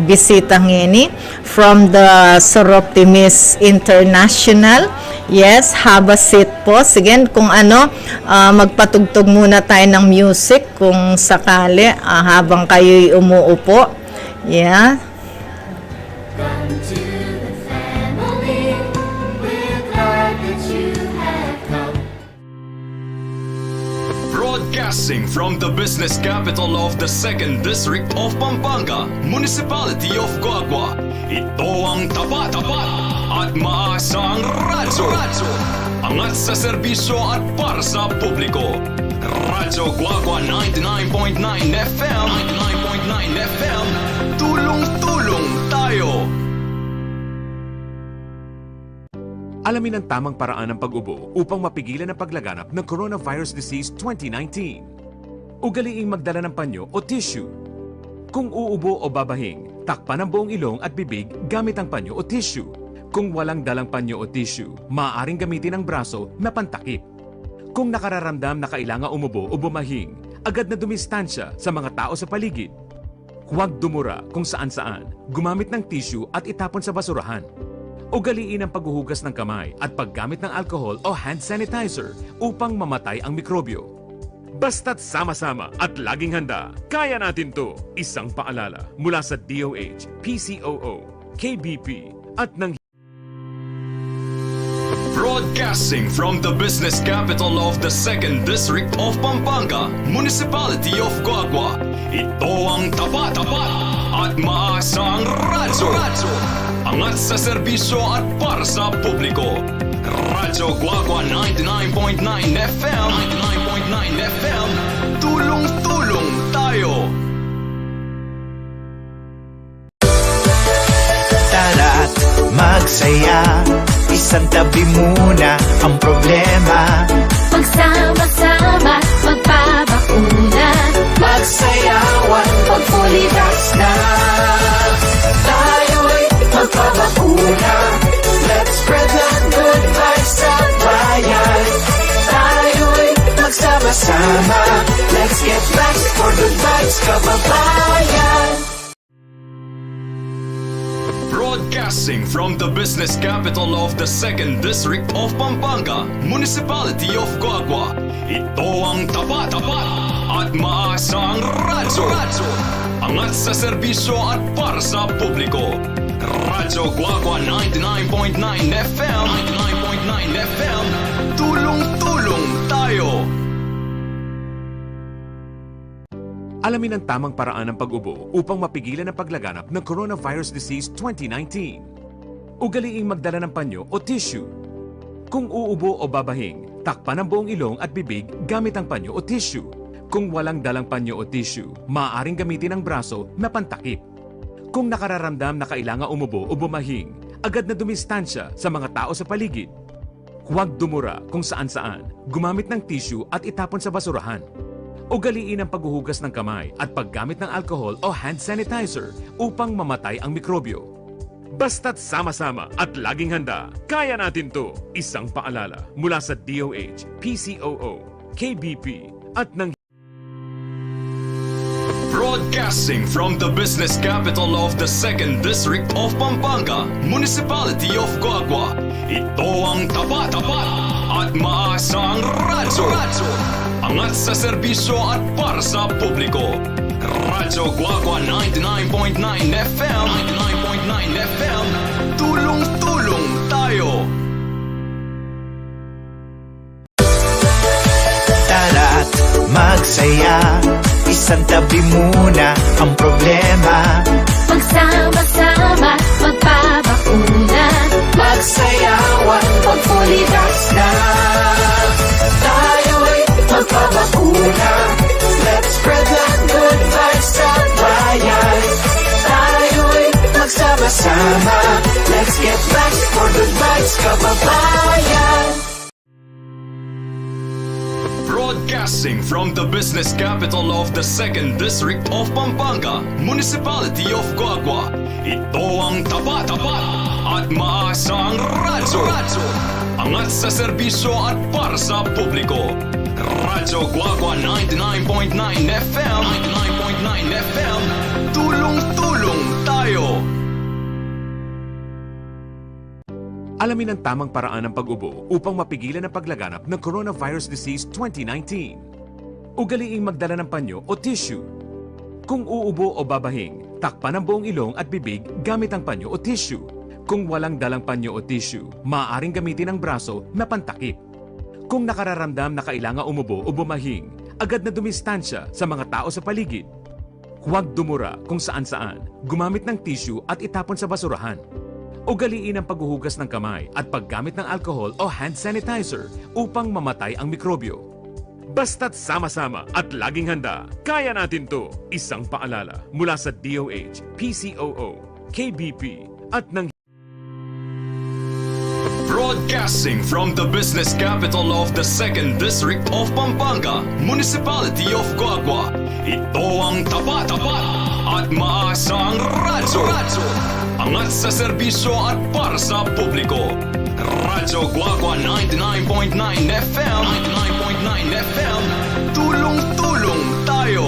bisita ngini from the Soroptimis International. Yes, have a seat po. Sige, kung magpatugtog muna tayo ng music kung sakali habang kayo'y umuupo. Yeah. Come to the family. We're glad that you have come. Broadcasting from the business capital of the 2nd District of Pampanga, Municipality of Guagua. Ito ang tapat at maasang radyo. Angat sa serbisyo at para sa publiko. Radyo Guagua 99.9 FM. 99.9 FM. Tulong-tulong tayo. Alamin ang tamang paraan ng pag-ubo upang mapigilan ang paglaganap ng Coronavirus Disease 2019. Ugaliing magdala ng panyo o tissue. Kung uubo o babahing, takpan ang buong ilong at bibig gamit ang panyo o tissue. Kung walang dalang panyo o tissue, maaaring gamitin ang braso na pantakip. Kung nakararamdam na kailangan umubo o bumahing, agad na dumistansya sa mga tao sa paligid. Huwag dumura kung saan-saan, gumamit ng tissue at itapon sa basurahan. Ugaliin ang paghuhugas ng kamay at paggamit ng alcohol o hand sanitizer upang mamatay ang mikrobyo. Basta't sama-sama at laging handa, kaya natin to! Isang paalala mula sa DOH, PCOO, KBP at ng Broadcasting from the business capital of the 2nd District of Pampanga, Municipality of Guagua. Ito ang tapat at maasang radyo. Angat sa serbisyo at para sa publiko. Radyo Guagua 99.9 FM. 99.9 FM. Tulong-tulong tayo. Tara't magsaya, isang tabi muna ang problema. Magsama-sama, magpabakuna. Magsayawan pag fully vax na. Tayo'y magpabakuna. Let's spread the good vibes sa bayan. Tayo'y magsama-sama. Let's get vaxxed for good vibes, kababayan. Broadcasting from the business capital of the 2nd District of Pampanga, Municipality of Guagua. Ito ang tapat at maasang radyo. Angat sa serbisyo at para sa publiko. Radyo Guagua 99.9 FM. 99.9 FM. Tulong-tulong tayo. Alamin ang tamang paraan ng pag-ubo upang mapigilan ang paglaganap ng Coronavirus Disease 2019. Ugaliing magdala ng panyo o tissue. Kung uubo o babahing, takpan ang buong ilong at bibig gamit ang panyo o tissue. Kung walang dalang panyo o tissue, maaaring gamitin ang braso na pantakip. Kung nakararamdam na kailangan umubo o bumahing, agad na dumistansya sa mga tao sa paligid. Huwag dumura kung saan-saan, gumamit ng tissue at itapon sa basurahan. Ugaliin ang paghuhugas ng kamay at paggamit ng alcohol o hand sanitizer upang mamatay ang mikrobyo. Basta't sama-sama at laging handa, kaya natin to! Isang paalala mula sa DOH, PCOO, KBP at ng Broadcasting from the business capital of the 2nd District of Pampanga, Municipality of Guagua. Ito ang tapat at maasang radyo. Angat sa serbisyo at para sa publiko. Radyo Guagua 99.9 FM. 99.9 FM. Tulong-tulong tayo. Tara't magsaya, isang tabi muna ang problema. Magsama-sama, magpabakuna. Magsayawan, magpulidas na. Tayo'y magpabakuna. Let's spread the good vibes sa bayan. Tayo'y magsama-sama. Let's get back for good vibes, kababayan. Broadcasting from the business capital of the 2nd District of Pampanga, Municipality of Guagua. Ito ang tapat at maasang radyo. Angat sa serbisyo at para sa publiko. Radyo Guagua 99.9 FM. 99.9 FM. Tulong-tulong tayo. alamin ang tamang paraan ng pag-ubo upang mapigilan ang paglaganap ng Coronavirus Disease 2019. Ugaliing magdala ng panyo o tissue. Kung uubo o babahing, takpan ang buong ilong at bibig gamit ang panyo o tissue. Kung walang dalang panyo o tissue, maaaring gamitin ang braso na pantakip. Kung nakararamdam na kailangan umubo o bumahing, agad na dumistansya sa mga tao sa paligid. Huwag dumura kung saan-saan, gumamit ng tissue at itapon sa basurahan. Ugaliin ang paghuhugas ng kamay at paggamit ng alcohol o hand sanitizer upang mamatay ang mikrobyo. Basta't sama-sama at laging handa, kaya natin to! Isang paalala mula sa DOH, PCOO, KBP at ng Broadcasting from the business capital of the 2nd District of Pampanga, Municipality of Guagua. Ito ang tapat at maasang radyo. Angat sa serbisyo at para sa publiko. Radyo Guagua 99.9 FM. 99.9 FM. Tulong-tulong tayo.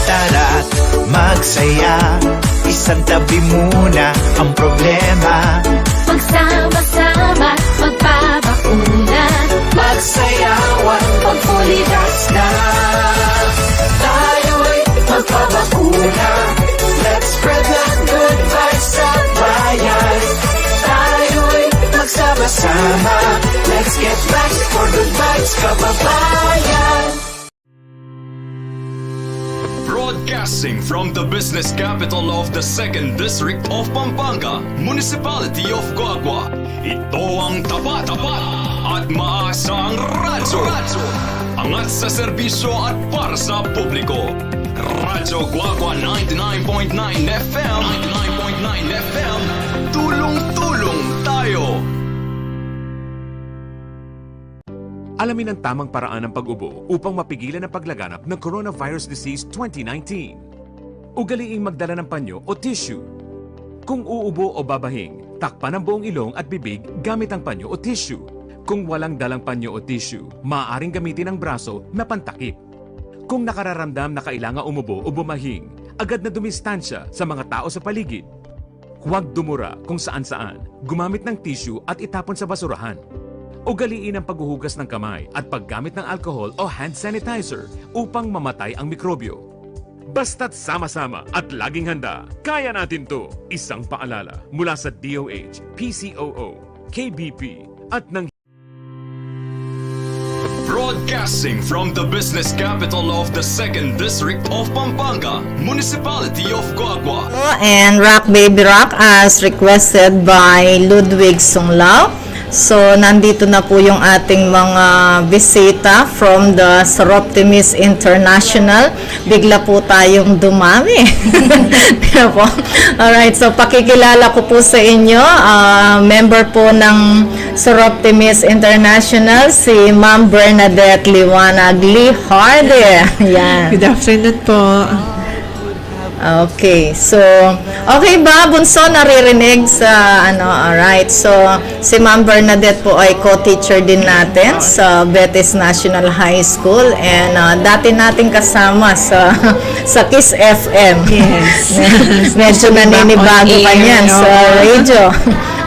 Tara't magsaya, isang tabi muna ang problema. Magsama-sama, magpabakuna. Magsayawan, magpulidas na. Tayo'y magpabakuna. Let's spread the good vibes sa bayan. Tayo'y magsama-sama. Let's get back for good vibes, kababayan. Broadcasting from the business capital of the 2nd District of Pampanga, Municipality of Guagua. Ito ang tapat at maasang radyo. Angat sa serbisyo at para sa publiko. Radyo Guagua 99.9 FM. 99.9 FM. Tulong-tulong tayo. Alamin ang tamang paraan ng pag-ubo upang mapigilan ang paglaganap ng Coronavirus Disease 2019. Ugaliing magdala ng panyo o tissue. Kung uubo o babahing, takpan ang buong ilong at bibig gamit ang panyo o tissue. Kung walang dalang panyo o tissue, maaaring gamitin ang braso na pantakip. Kung nakararamdam na kailangan umubo o bumahing, agad na dumistansya sa mga tao sa paligid. Huwag dumura kung saan-saan, gumamit ng tissue at itapon sa basurahan. Ugaliin ang paghuhugas ng kamay at paggamit ng alcohol o hand sanitizer upang mamatay ang mikrobyo. Basta't sama-sama at laging handa, kaya natin to! Isang paalala mula sa DOH, PCOO, KBP at ng Broadcasting from the business capital of the 2nd District of Pampanga, Municipality of Guagua. And Rock Baby Rock as requested by Ludwig Sunglao. So, nandito na po yung ating mga bisita from the Soroptimis International. Bigla po tayong dumami. Diba po? Alright, so pakikilala ko po sa inyo. Member po ng Soroptimis International, si Ma'am Bernadette Liwanag Liharde. Yan. Good afternoon po. Okay, so, okay ba, Bunso, naririnig sa, alright, so, si Ma'am Bernadette po ay co-teacher din natin sa Betis National High School, and dati nating kasama sa KISS FM. Yes. Medyo naninibago ka niyan sa radio,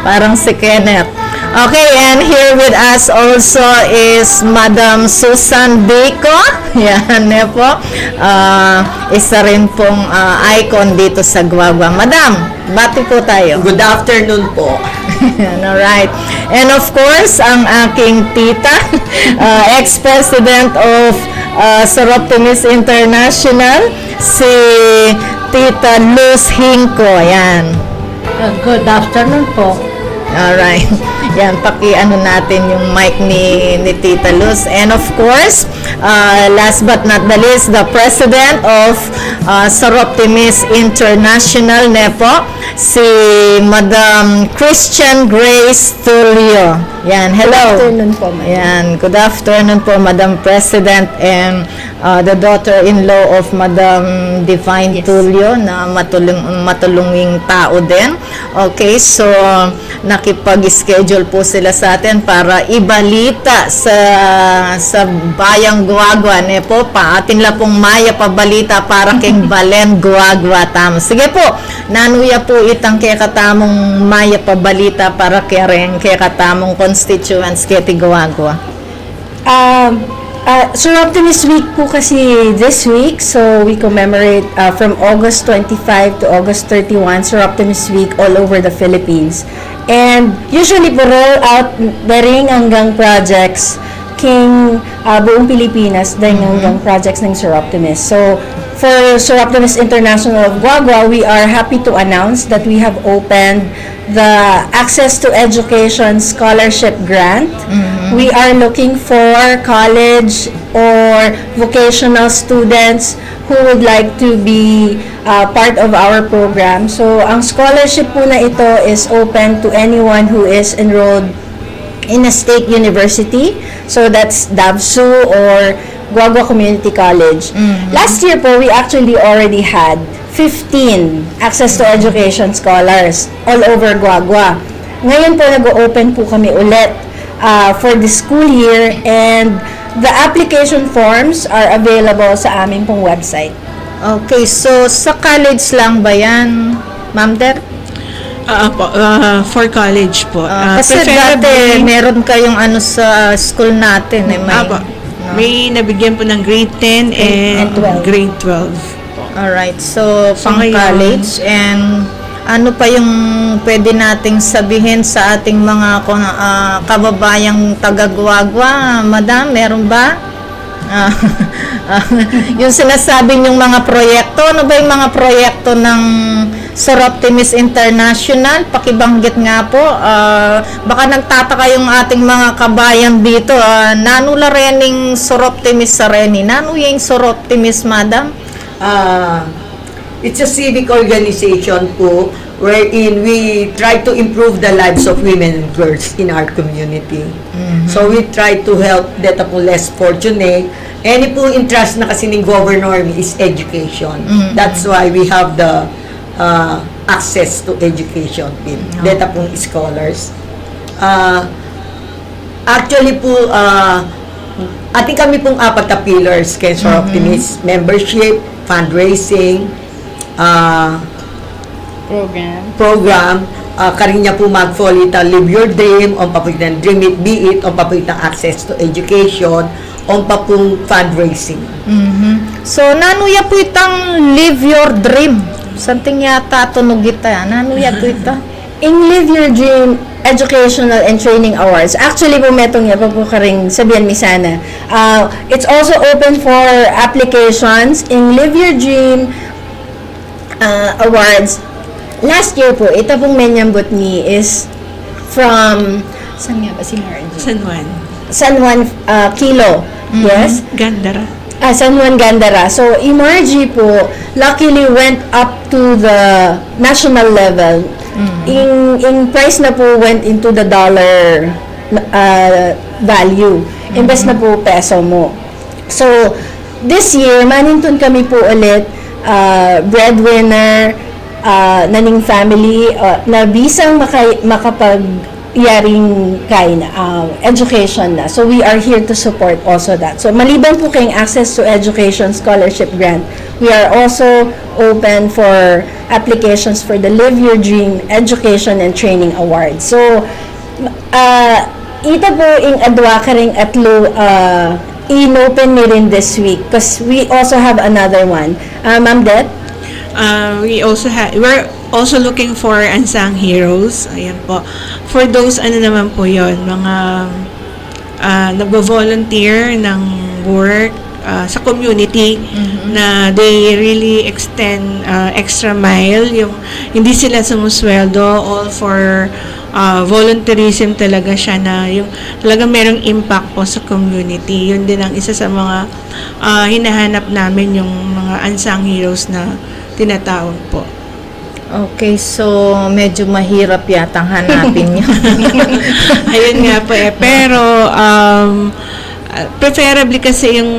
parang si Kenneth. Okay, and here with us also is Madam Susan Bico. Yan, po. Isa rin pong icon dito sa Guagua. Madam, bati po tayo. Good afternoon po. Alright. And of course, ang aking tita, ex-president of Soroptimis International, si Tita Luz Hinco. Yan. Good afternoon po. Alright. Yan, paki-ano natin yung mic ni Tita Luz. And of course, last but not the least, the president of Soroptimis International, Nepo, si Madam Christian Grace Tulio. Yan, hello. Good afternoon po, Madam. Yan, good afternoon po, Madam President, and the daughter-in-law of Madam Divine Tulio, na matulunging tao din. Okay, so nakipag-schedule po sila sa atin para ibalita sa bayang Guagua, ne po, atin la pong maya pabalita para king Balen Guagua tamo. Sige po, nanuya po itang kaya katamong maya pabalita para kaya katamong constituents kiti Guagua. Soroptimis Week po kasi this week, so we commemorate from August 25 to August 31, Soroptimis Week all over the Philippines. And usually po roll out daring hanggang projects king buong Pilipinas dahil hanggang projects ng Soroptimis. So for Soroptimis International of Guagua, we are happy to announce that we have opened the Access to Education Scholarship Grant. We are looking for college or vocational students who would like to be part of our program. So, ang scholarship po na ito is open to anyone who is enrolled in a state university. So, that's DAVSU or Guagua Community College. Last year po, we actually already had 15 access to education scholars all over Guagua. Ngayon po, nag-open po kami ulit for the school year, and the application forms are available sa aming pong website. Okay, so sa college lang ba yan, Ma'am Der? For college po. Kasi dati meron kayong sa school natin. May nabigyan po ng grade 10 and 12. grade 12. Alright, so pang ngayon, college, and ano pa yung pwede nating sabihin sa ating mga kababayang taga-Guagua, Madam, meron ba? Yung sinasabi niyong mga proyekto, ano ba yung mga proyekto ng Soroptimis International? Pakibanggit nga po. Baka nagtataka yung ating mga kabayan dito. Nanula rening Soroptimis sa reni. Nanu yung Soroptimis, Madam? It's a civic organization po wherein we try to improve the lives of women and girls in our community. So we try to help that po less fortunate. Any po interest na kasi ng governor is education. That's why we have the access to education with data pong scholars. Actually po, ating kami pong apat na pillars kay Soroptimis: membership, fundraising, program, karinya po magfolita Live Your Dream, on papulitan Dream It, Be It, on papulitan Access to Education, on papung fundraising. So, nanuya po itang live your dream. Something yata tunog ita. Nanuya po ita. In Live Your Dream Educational and Training Awards. Actually po metong yan, pag po karing sabihan mi sana. It's also open for applications in Live Your Dream Awards. Last year po, ito pong menyambot ni is from, saan nga ba si Margie? San Juan. San Juan Kilo. Yes? Gandara. San Juan Gandara. So, Emergy po, luckily went up to the national level. In price na po went into the dollar value. Imbes na po peso mo. So, this year, manintun kami po ulit, breadwinner, naning family, na bisang makapagyaring kain, education na. So, we are here to support also that. So, maliban po kayong access to education scholarship grant, we are also open for applications for the Live Your Dream Education and Training Award. So, ito po yung adwa ka rin atlo in-open ni rin this week because we also have another one. Ma'am Det? We're also looking for unsung heroes. Ayan po. For those, ano naman po yon, mga nagvo-volunteer ng work sa community na they really extend extra mile, yung hindi sila sumusweldo, all for volunteerism talaga siya, na yung talagang merong impact po sa community. Yun din ang isa sa mga hinahanap namin, yung mga unsung heroes na tinatawag po. Okay, so medyo mahirap yatang hanapin niyo. Ayun nga po eh. Pero preferably kasi yung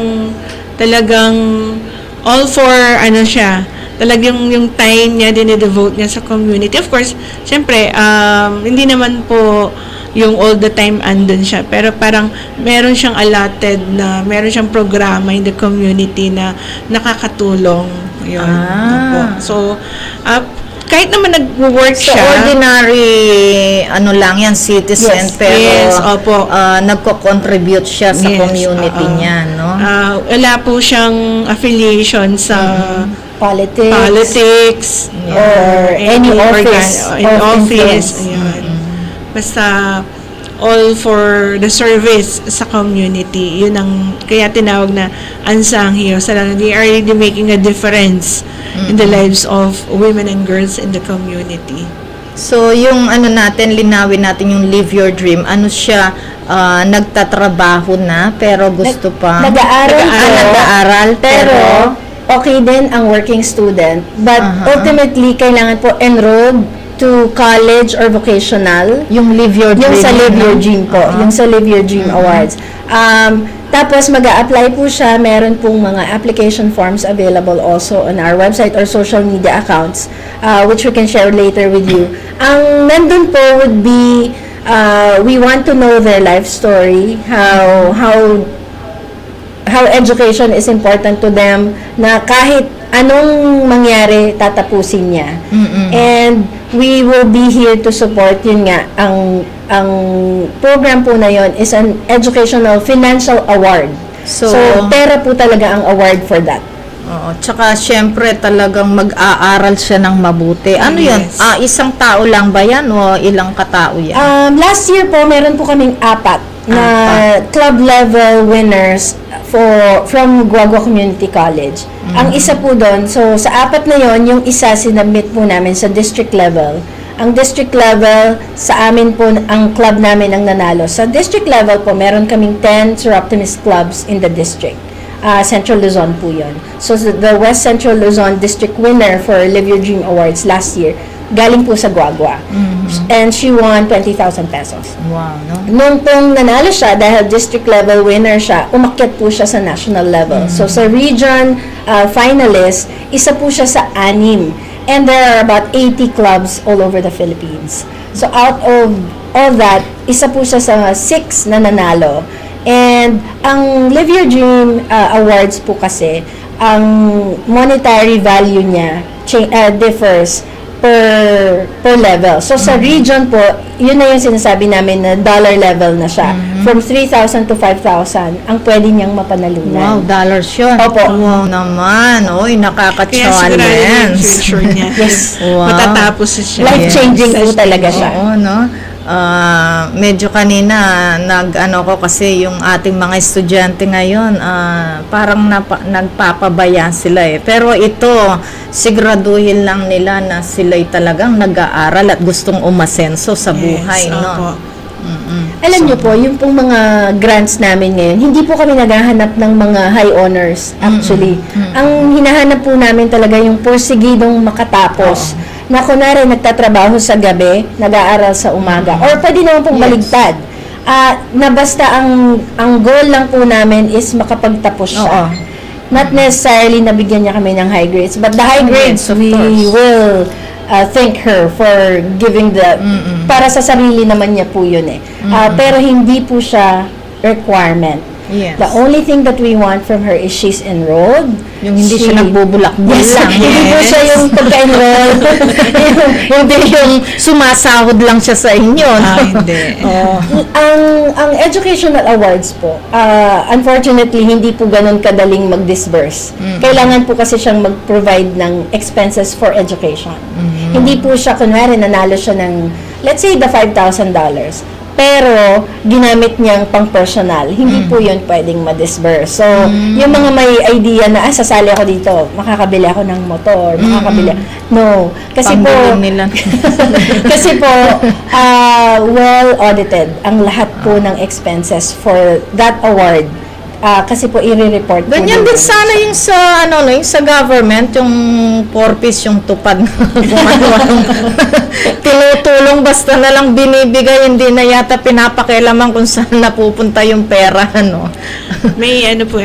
talagang all for ano siya, talagang yung time niya dine-devote niya sa community. Of course, syempre, hindi naman po yung all the time andun siya, pero parang meron siyang allotted na, meron siyang programa in the community na nakakatulong. Yun. So, kahit naman nag-work So, siya. ordinary, ano lang yan, citizen, Yes. pero Yes, opo. nagko-contribute siya sa Yes, community oo. niya, no? Wala po siyang affiliation sa politics Or any office in of office. influence. Ayun. Basta all for the service sa community. Yun ang kaya tinawag na unsung heroes. They are really making a difference in the lives of women and girls in the community. So, yung ano natin, linawin natin yung live your dream. Ano siya, nagtatrabaho na, pero gusto pa. Nag-aaral pero okay din ang working student. But ultimately, kailangan po enrolled to college or vocational. Yung live your dream. Yung sa Live Your Dream po. Yung sa Live Your Dream Awards. Tapos, mag-a-apply po siya. Meron pong mga application forms available also on our website or social media accounts, which we can share later with you. Ang nandun po would be, we want to know their life story, how education is important to them, na kahit anong mangyari, tatapusin niya. And we will be here to support. Yun nga, ang program po na yon is an educational financial award. So pera po talaga ang award for that. Oo, tsaka syempre talagang mag-aaral siya ng mabuti. Ano yan? Yes. Isang tao lang ba yan o ilang katao yan? Last year po, meron po kaming apat na club level winners from Guagua Community College. Ang isa po doon, so sa apat na yon, yung isa sinabmit po namin sa district level. Ang district level, sa amin po, ang club namin ang nanalo. Sa district level po, meron kaming 10 Sir Optimist clubs in the district. Central Luzon po yun. So, the West Central Luzon district winner for Live Your Dream Awards last year, galing po sa Guagua. And she won 20,000 pesos. Wow, no? Nung pong nanalo siya, dahil district level winner siya, umakyat po siya sa national level. So, sa region finalist, isa po siya sa 6. And there are about 80 clubs all over the Philippines. So, out of all that, isa po siya sa 6 na nanalo. And ang Live Your Dream Awards po kasi, ang monetary value niya differs per level. So sa region po, yun na yung sinasabi namin na dollar level na siya. From 3,000 to 5,000 ang pwede niyang Wow, mapanalunan. dollars yun. Opo. Wow naman. Oy, Kaya sigurado yung nakaka-challenge. future niya. Yes. Wow. Matatapos na siya. Life-changing po talaga siya. Oo, no? Medyo kanina nag-ano ko kasi yung ating mga estudyante ngayon parang nagpapabaya sila eh. Pero ito, siguraduhin lang nila na sila'y talagang nag-aaral at gustong umasenso sa buhay, no? Opo. Alam niyo po, yung pong mga grants namin ngayon, hindi po kami naghahanap ng mga high honors actually. Ang hinahanap po namin talaga yung porsigidong makatapos. Na kunwari nagtatrabaho sa gabi, nag-aaral sa umaga. Or pwede naman pong baligtad. Na basta ang goal lang po namin is makapagtapos siya. Oo. Not necessarily nabigyan niya kami ng high grades, but the high grades, Yes, of we course. will thank her for giving para sa sarili naman niya po yun eh. Pero hindi po siya requirement. Yes. The only thing that we want from her is she's enrolled. Yung hindi siya nagbubulakbol Yes, lang. hindi po siya yung pagka-enroll. Hindi yung sumasahod lang siya sa inyo. No? Hindi. ang educational awards po, unfortunately, hindi po ganun kadaling mag-disburse. Kailangan po kasi siyang mag-provide ng expenses for education. Hindi po siya, kunwari, nanalo siya ng, let's say, the $5,000. Pero, ginamit niyang pang-personal. Hindi po yun pwedeng ma-disburse. So, yung mga may idea na, sasali ako dito, makakabili ako ng motor, makakabili. No. Kasi po, Pangbiling nila. kasi po, well audited ang lahat po ng expenses for that award. Kasi po, i-report po. Ganyan din namin. sana yung sa ano no, yung sa government, yung porpoise, yung tupad kung ano tinutulong basta na lang binibigay, hindi na yata pinapakialaman kung saan napupunta yung pera, ano. May ano po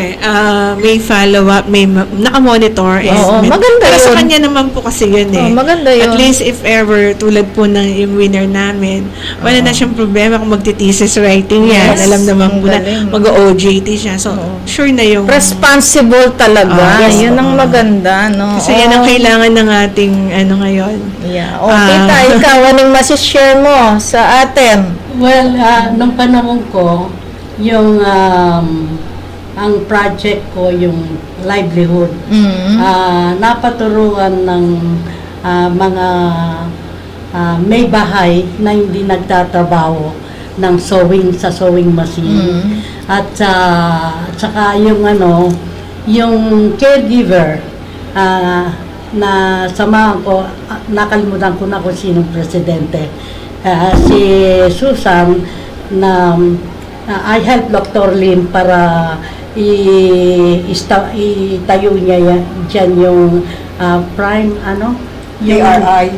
may follow-up, may nakamonitor. Oo, maganda Pero yun. sa kanya naman po kasi yun eh. Oo, maganda yun. At least if ever, tulad po ng yung winner namin, wala na siyang problema kung magti-thesis writing yan. Yes, Alam naman ang po na galing. mag-OJT siya. So, sure na yung... Responsible talaga. yes, Yun ang maganda, no. Kasi yan ang kailangan ng ating ano ngayon. Yeah. Tita, ikaw, anong masishare mo sa atin? Well, nung panahon ko, yung ang project ko, yung livelihood, napaturuan ng mga may bahay na hindi nagtatrabaho ng sewing machine. At saka yung yung caregiver na samahan ko, nakalimutan ko na kung sinong presidente. Si Susan na I helped Dr. Lim para itayo niya dyan yung prime yung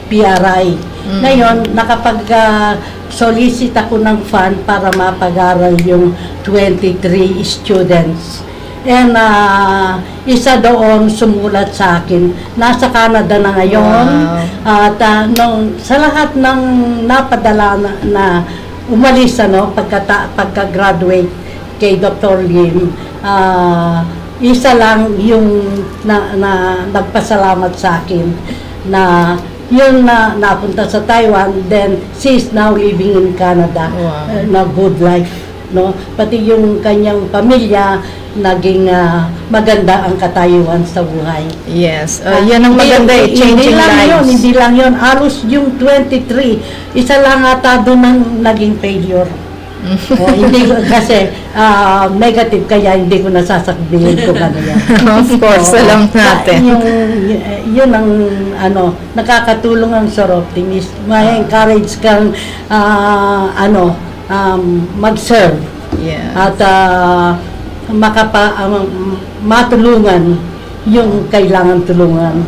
PRI. Ngayon, nakapag-solicit ako ng fund para mapag-aral yung 23 students. And isa doon sumulat sa akin. Nasa Canada na ngayon. Wow. At sa lahat ng napadala na umalis pagka-graduate kay Dr. Lim, isa lang yung nagpasalamat sa akin na yun na napunta sa Taiwan, then she's now living in Canada. Wow. Na good life, no? Pati yung kanyang pamilya naging maganda ang katayuan sa buhay. Yes. Yan ang maganda, changing lives. Hindi lang yun. Halos yung 23, isa lang ata doon ang naging failure. Hindi ko, kasi negative, kaya hindi ko nasasabihin kung ano yan. Of course, alam natin. Yun ang nakakatulong ang Sir Optimist. May encourage kang mag-serve. Yeah. At matulungan yung kailangan tulungan.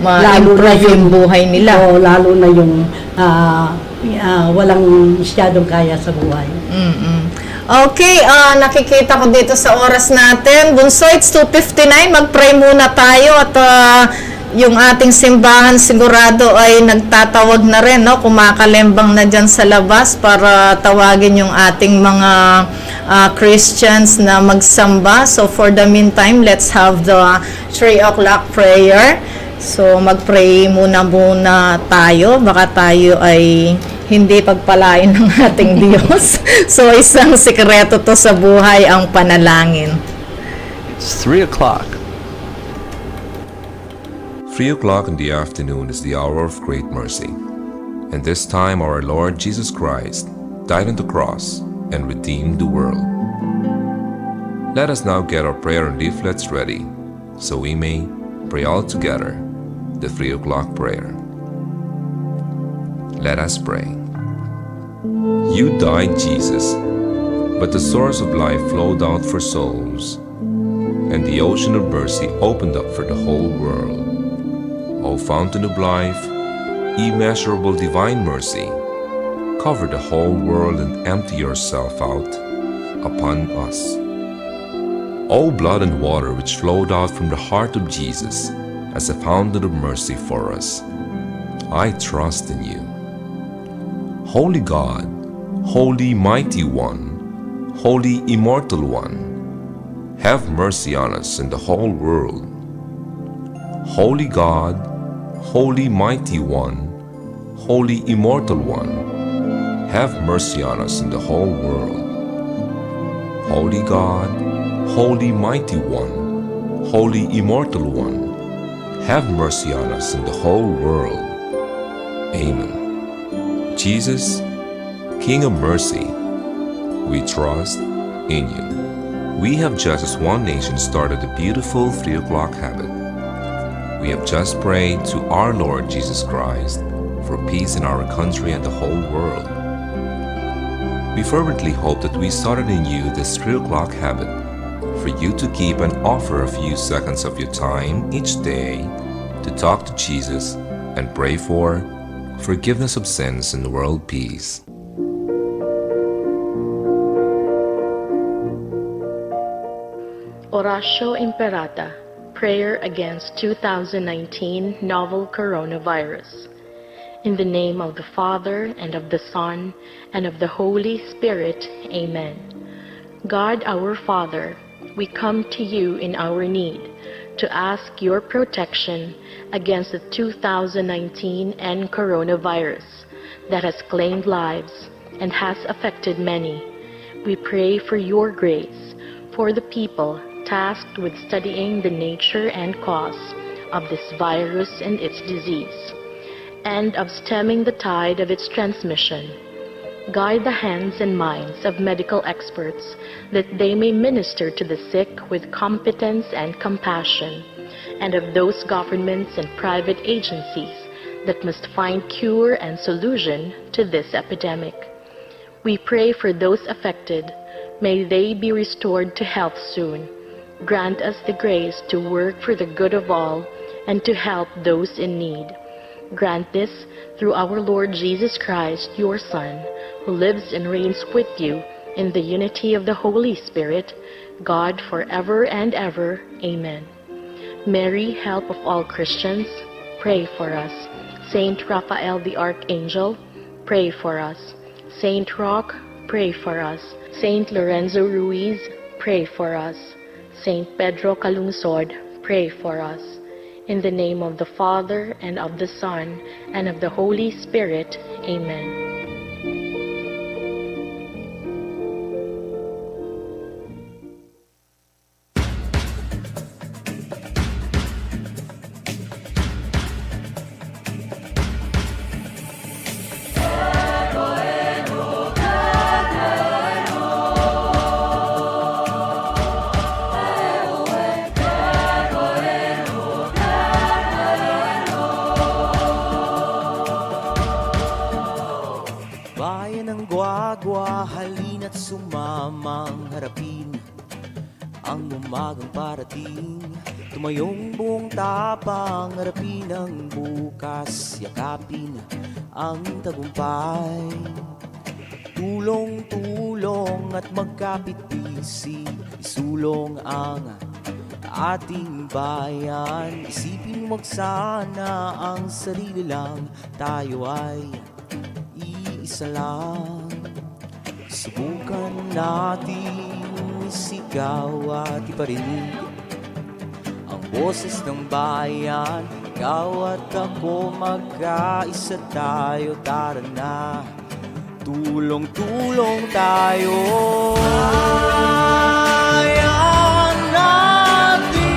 Ma-improve yung buhay nila. Lalo na yung walang masyadong kaya sa buhay. Okay, nakikita ko dito sa oras natin. Bunso, it's 2:59. Mag-pray muna tayo at yung ating simbahan sigurado ay nagtatawag na rin, no? Kumakalembang na dyan sa labas para tawagin yung ating mga Christians na magsamba. So for the meantime, let's have the 3 o'clock prayer. So, mag-pray muna tayo. Baka tayo ay hindi pagpalain ng ating Diyos. So, isang sikreto to sa buhay ang panalangin. It's 3 o'clock. 3 o'clock in the afternoon is the hour of great mercy. And this time our Lord Jesus Christ died on the cross and redeemed the world. Let us now get our prayer and leaflets ready, so we may pray all together the 3 o'clock prayer. Let us pray. You died, Jesus, but the source of life flowed out for souls, and the ocean of mercy opened up for the whole world. O fountain of life, immeasurable divine mercy, cover the whole world and empty yourself out upon us. O blood and water which flowed out from the heart of Jesus as a fountain of mercy for us, I trust in you. Holy God, Holy Mighty One, Holy Immortal One, have mercy on us and the whole world. Holy God, Holy Mighty One, Holy Immortal One, have mercy on us and the whole world. Holy God, Holy Mighty One, Holy Immortal One, have mercy on us and the whole world. Amen. Jesus, King of mercy, we trust in you. We have just as one nation started the beautiful 3 o'clock habit. We have just prayed to our Lord Jesus Christ for peace in our country and the whole world. We fervently hope that we started in you this 3 o'clock habit for you to keep and offer a few seconds of your time each day to talk to Jesus and pray for forgiveness of sins and world peace. Oratio Imperata, Prayer Against 2019 Novel Coronavirus. In the name of the Father, and of the Son, and of the Holy Spirit. Amen. God our Father, we come to you in our need to ask your protection against the 2019 and coronavirus that has claimed lives and has affected many. We pray for your grace for the people tasked with studying the nature and cause of this virus and its disease, and of stemming the tide of its transmission. Guide the hands and minds of medical experts that they may minister to the sick with competence and compassion, and of those governments and private agencies that must find cure and solution to this epidemic. We pray for those affected. May they be restored to health soon. Grant us the grace to work for the good of all and to help those in need. Grant this through our Lord Jesus Christ, your Son, who lives and reigns with you in the unity of the Holy Spirit, God forever and ever. Amen. Mary, help of all Christians, pray for us. Saint Raphael the Archangel, pray for us. Saint Roch, pray for us. Saint Lorenzo Ruiz, pray for us. Saint Pedro Calungsod, pray for us. In the name of the Father, and of the Son, and of the Holy Spirit. Amen. Bayan ng Guagua, halina't sumamang harapin ang umagang parating. Tumayong buong tapang, harapin ang bukas, yakapin ang tagumpay. Tulong-tulong at magkapit-bisig, isulong ang ating bayan. Isipin mo sana ang sarili lang, tayo ay isa lang. Subukan natin isigaw at iparinig ang boses ng bayan, ikaw at ako magkaisa tayo. Tara na, tulong-tulong tayo. Bayan natin,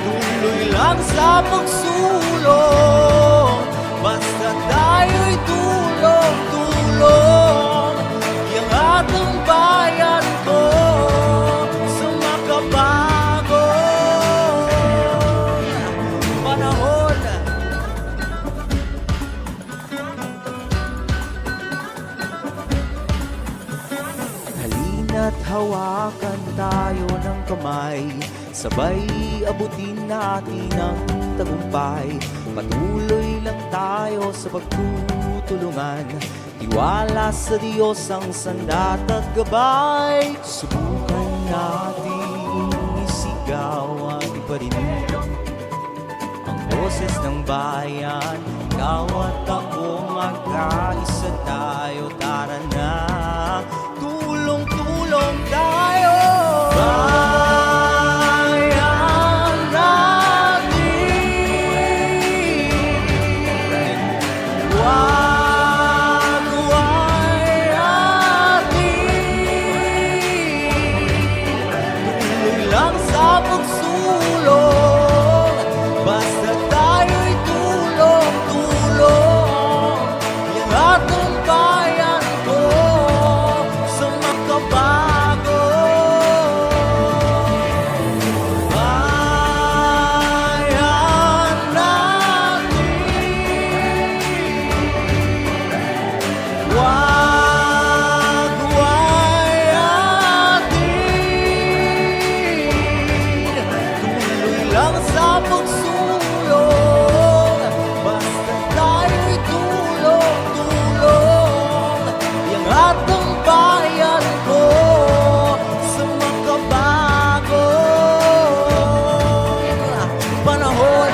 tuloy lang sa pagsulong, basta tayo'y tulong-tulong. Yang atang bayan ko sa makabagong panahon. Halina't hawakan tayo ng kamay, sabay abutin natin ang tagumpay. Patuloy lang tayo sa pagtutulungan, tiwala sa Diyos ang sandat at gabay. Subukan natin isigaw at iparinig ang boses ng bayan, ikaw at ako magkaisa tayo. Tara na, tulong-tulong tayo. Bayan natin, wagway atin, tuloy lang sa pagsulong, basta tayo'y tulong-tulong. Yang atong bayan ko sa makabago. Bayan natin, wagway atin, tuloy lang sa pagsulong, basta tayo'y tulong-tulong. Yang atong bayan ko sa makabagong panahon.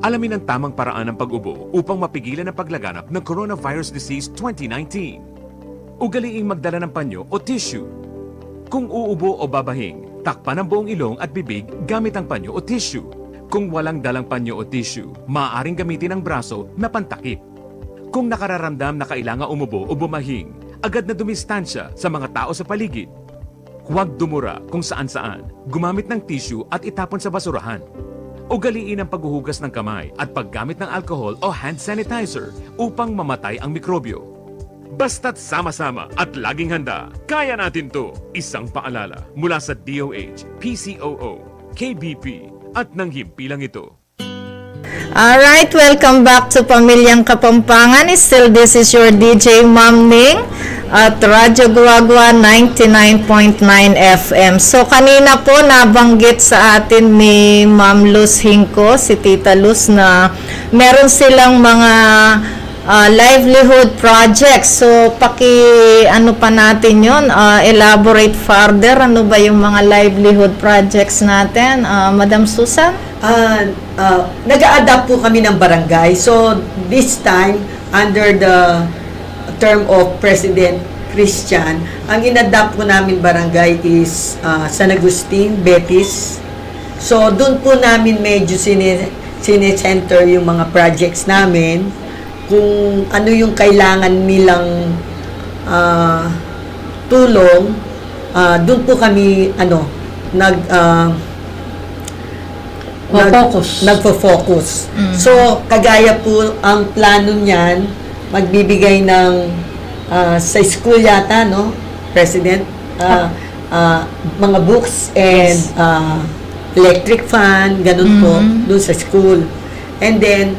Alamin ang tamang paraan ng pag-ubo upang mapigilan ang paglaganap ng Coronavirus Disease 2019. Ugaliing magdala ng panyo o tissue. Kung uubo o babahing, takpan ang buong ilong at bibig gamit ang panyo o tissue. Kung walang dalang panyo o tissue, maaaring gamitin ang braso na pantakip. Kung nakararamdam na kailangan umubo o bumahing, agad na dumistansya sa mga tao sa paligid. Huwag dumura kung saan-saan, gumamit ng tissue at itapon sa basurahan. Ugaliin ang paghuhugas ng kamay at paggamit ng alcohol o hand sanitizer upang mamatay ang mikrobyo. Basta't sama-sama at laging handa, kaya natin to! Isang paalala mula sa DOH, PCOO, KBP at ng himpilang ito. Alright, welcome back to Pamilyang Kapampangan. Still, this is your DJ Ma'am Ning at Radyo Guagua 99.9 FM. So, kanina po nabanggit sa atin ni Ma'am Luz Hinco, si Tita Luz, na meron silang mga livelihood projects. So, ano pa natin yun? Elaborate further. Ano ba yung mga livelihood projects natin? Madam Susan? Nag-a-adapt po kami ng barangay. So, this time, under the term of President Christian, ang in-adapt po namin barangay is San Agustin, Betis. So, doon po namin medyo sine-center yung mga projects namin, kung ano yung kailangan nilang tulong. Doon po kami nagfo-focus. So, kagaya po ang plano niyan, magbibigay ng sa school yata, no? President, mga books and electric fan, ganun po, doon sa school. And then,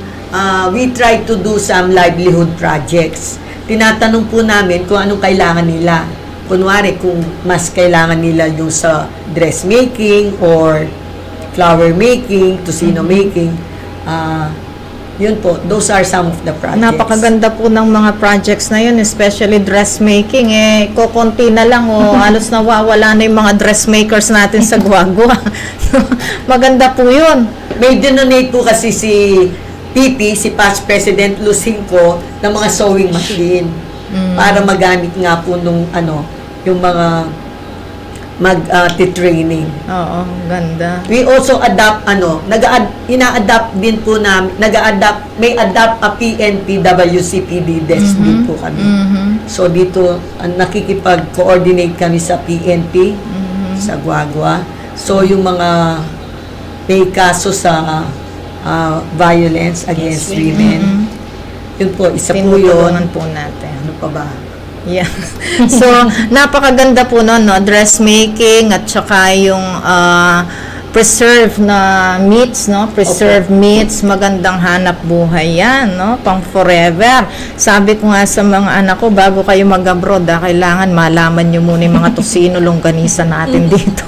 we try to do some livelihood projects. Tinatanong po namin kung anong kailangan nila. Kunwari, kung mas kailangan nila yung sa dressmaking or flower making, tusino making, yun po, those are some of the projects. Napakaganda po ng mga projects na yun, especially dressmaking. Kukunti na lang, halos nawawala na yung mga dressmakers natin sa Guagua. Maganda po yun. May donate po kasi si PP, si Past President Lucinco, ng mga sewing machine para magamit nga po nung yung mga mag-training. Oo, ganda. We also adapt, ina-adapt din po namin, may adapt a PNP WCPD desk din po kami. So dito, nakikipag-coordinate kami sa PNP, sa Guagua. So yung mga may kaso sa violence against women, yun po, isa po yun. Tinutulungan po natin. Ano pa ba? Yeah. So, napakaganda po no, dressmaking at saka yung preserved na meats, no? Preserved meats, magandang hanap buhay yan, no? Pang forever. Sabi ko nga sa mga anak ko, bago kayo mag-abroad, kailangan malaman nyo muna yung mga tosino, longganisa natin dito.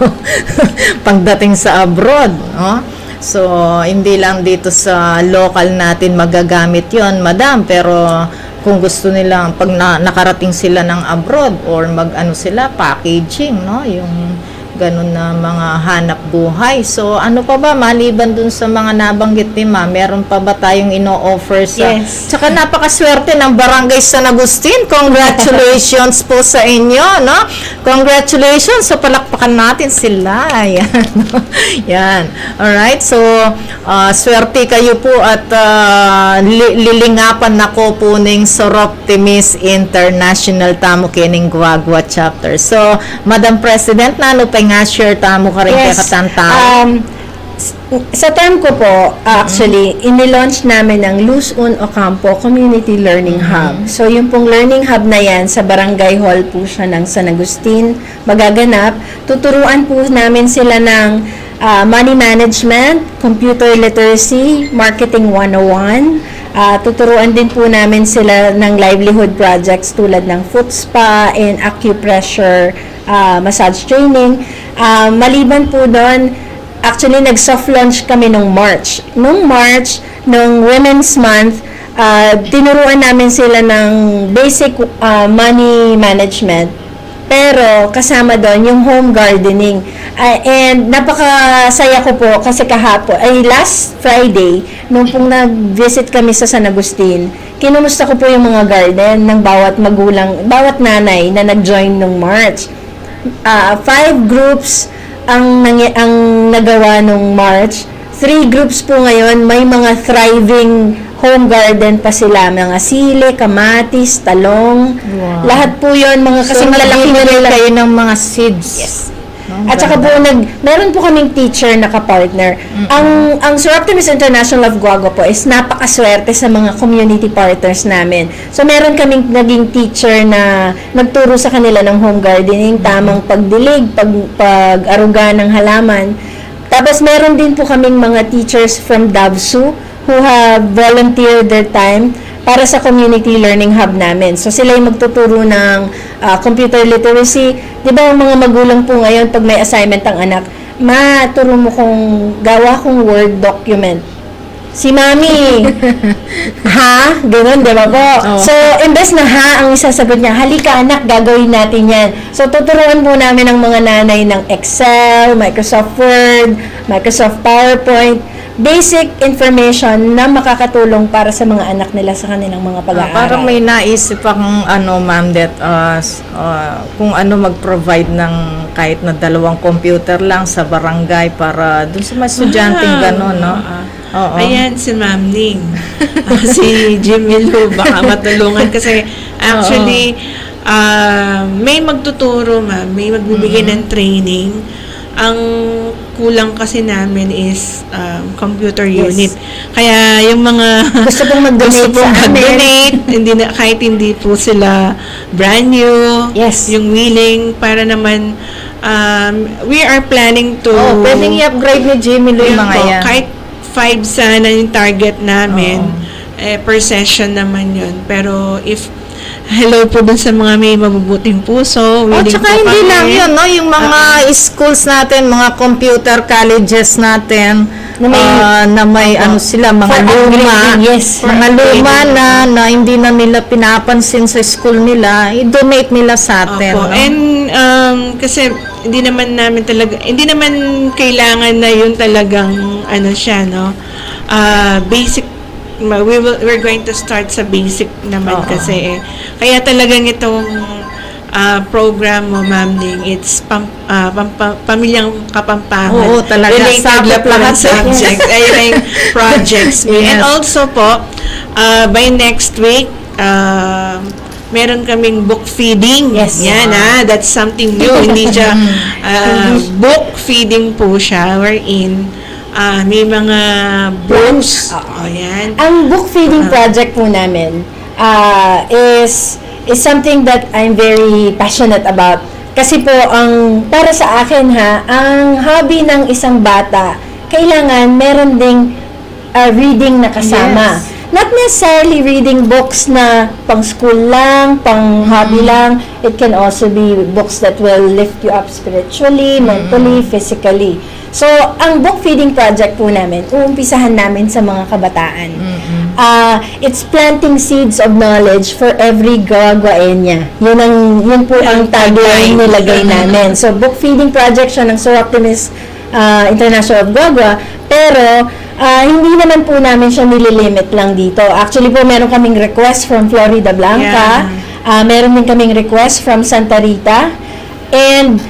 Pagdating sa abroad, no? So, hindi lang dito sa local natin magagamit yon, madam, pero kung gusto nila, pag nakarating sila ng abroad or mag-ano sila, packaging, no? Yung ganun na mga hanap buhay. So, ano pa ba, maliban dun sa mga nabanggit ni Ma, meron pa ba tayong ino-offer sa... Yes. Tsaka napakaswerte ng Barangay San Agustin. Congratulations po sa inyo, no? Congratulations. So, palakpakan natin sila. Yan. Yan. Alright. So, swerte kayo po at lilingapan na ko po ng Soroptimis International Tamo Kining Guagua Chapter. So, Madam President, nano pa nga share tamo ka rin kaya katantang? Sa term ko po, actually, inilaunch namin ang Luzon Ocampo Community Learning Hub. So, yung pong learning hub na yan, sa Barangay Hall po siya ng San Agustin magaganap. Tuturuan po namin sila ng money management, computer literacy, marketing 101. Tuturuan din po namin sila ng livelihood projects tulad ng foot spa and acupressure massage training. Maliban po doon, actually nag-soft launch kami nung March. Nung Women's Month, tinuruan namin sila ng basic money management. Pero kasama doon yung home gardening. And napakasaya ko po kasi last Friday, nung pong nag-visit kami sa San Agustin, kinumusta ko po yung mga garden ng bawat magulang, bawat nanay na nag-join nung March. 5 groups ang nagawa nung March. 3 groups po ngayon, may mga thriving home garden pa sila, mga sili, kamatis, talong. Wow. Lahat po 'yon, mga kasing lalaki na nila kayo ng mga seeds. Yes. At saka po meron po kaming teacher na ka-partner. Ang Soroptimis International of Guagua po is napakaswerte sa mga community partners namin. So meron kaming naging teacher na nagturo sa kanila ng home gardening, tamang pagdilig, pag-aruga ng halaman. Tapos meron din po kaming mga teachers from Davsu who have volunteered their time para sa community learning hub namin. So sila yung magtuturo ng computer literacy. Di ba ang mga magulang po ngayon, pag may assignment ang anak, turo mo gawa kong Word document. Si Mami, ha? Ganun, di ba po? Oh. So, imbes na ha, ang isasagot niya, halika anak, gagawin natin yan. So, tuturuan po namin ang mga nanay ng Excel, Microsoft Word, Microsoft PowerPoint, basic information na makakatulong para sa mga anak nila sa kanilang mga pag-aaral. Parang may naisip akong ma'am, that kung mag-provide ng kahit na 2 computer lang sa barangay para dun sa mga estudyanteng gano'n, no? Oo. Ayan, si Ma'am Ning. Si Jimmy Lou, baka matulungan kasi actually, may magtuturo, ma'am, may magbibigay ng training. Ang kulang kasi namin is computer unit. Kaya yung mga gusto pong mag-donate kahit hindi po sila brand new, yung willing para naman we are planning to pwedeng i-upgrade ni Jimmy Lou yung mga yan. Kahit 5 sana yung target namin. Per session naman yun. Pero if hello po dun sa mga may mabubuting puso. Willing Tsaka po hindi kami. lang yun, no? Yung mga schools natin, mga computer colleges natin, na may ano sila, mga For luma, upgrading, yes. mga luma na hindi na nila pinapansin sa school nila, i-donate nila sa atin. Opo. No? And kasi hindi naman kailangan na yun talagang ano siya, no? Basic we're going to start sa basic naman kasi kaya talagang itong program mo, Ma'am Ning, it's Pamilyang Kapampangan. Oo, talaga. Related Sabot po lahat ng subject. Ayun na yung projects. Yes. And also po, by next week, meron kaming book feeding. Yes. Yan that's something new. Hindi siya book feeding po siya. Wherein may mga books. Yan. Ang book feeding project po namin is something that I'm very passionate about. Kasi po, para sa akin ang hobby ng isang bata, kailangan meron ding reading na kasama. Yes. Not necessarily reading books na pang school lang, pang hobby lang. It can also be books that will lift you up spiritually, mentally, physically. So, ang book feeding project po namin, uumpisahan namin sa mga kabataan. It's planting seeds of knowledge for every Guaguaeña. Yun po ang tagline nilagay namin. So, book feeding project siya ng Sir Optimist International of Guagua. Pero, hindi naman po namin siya nililimit lang dito. Actually po, meron kaming request from Florida Blanca. Meron din kaming request from Santa Rita. And,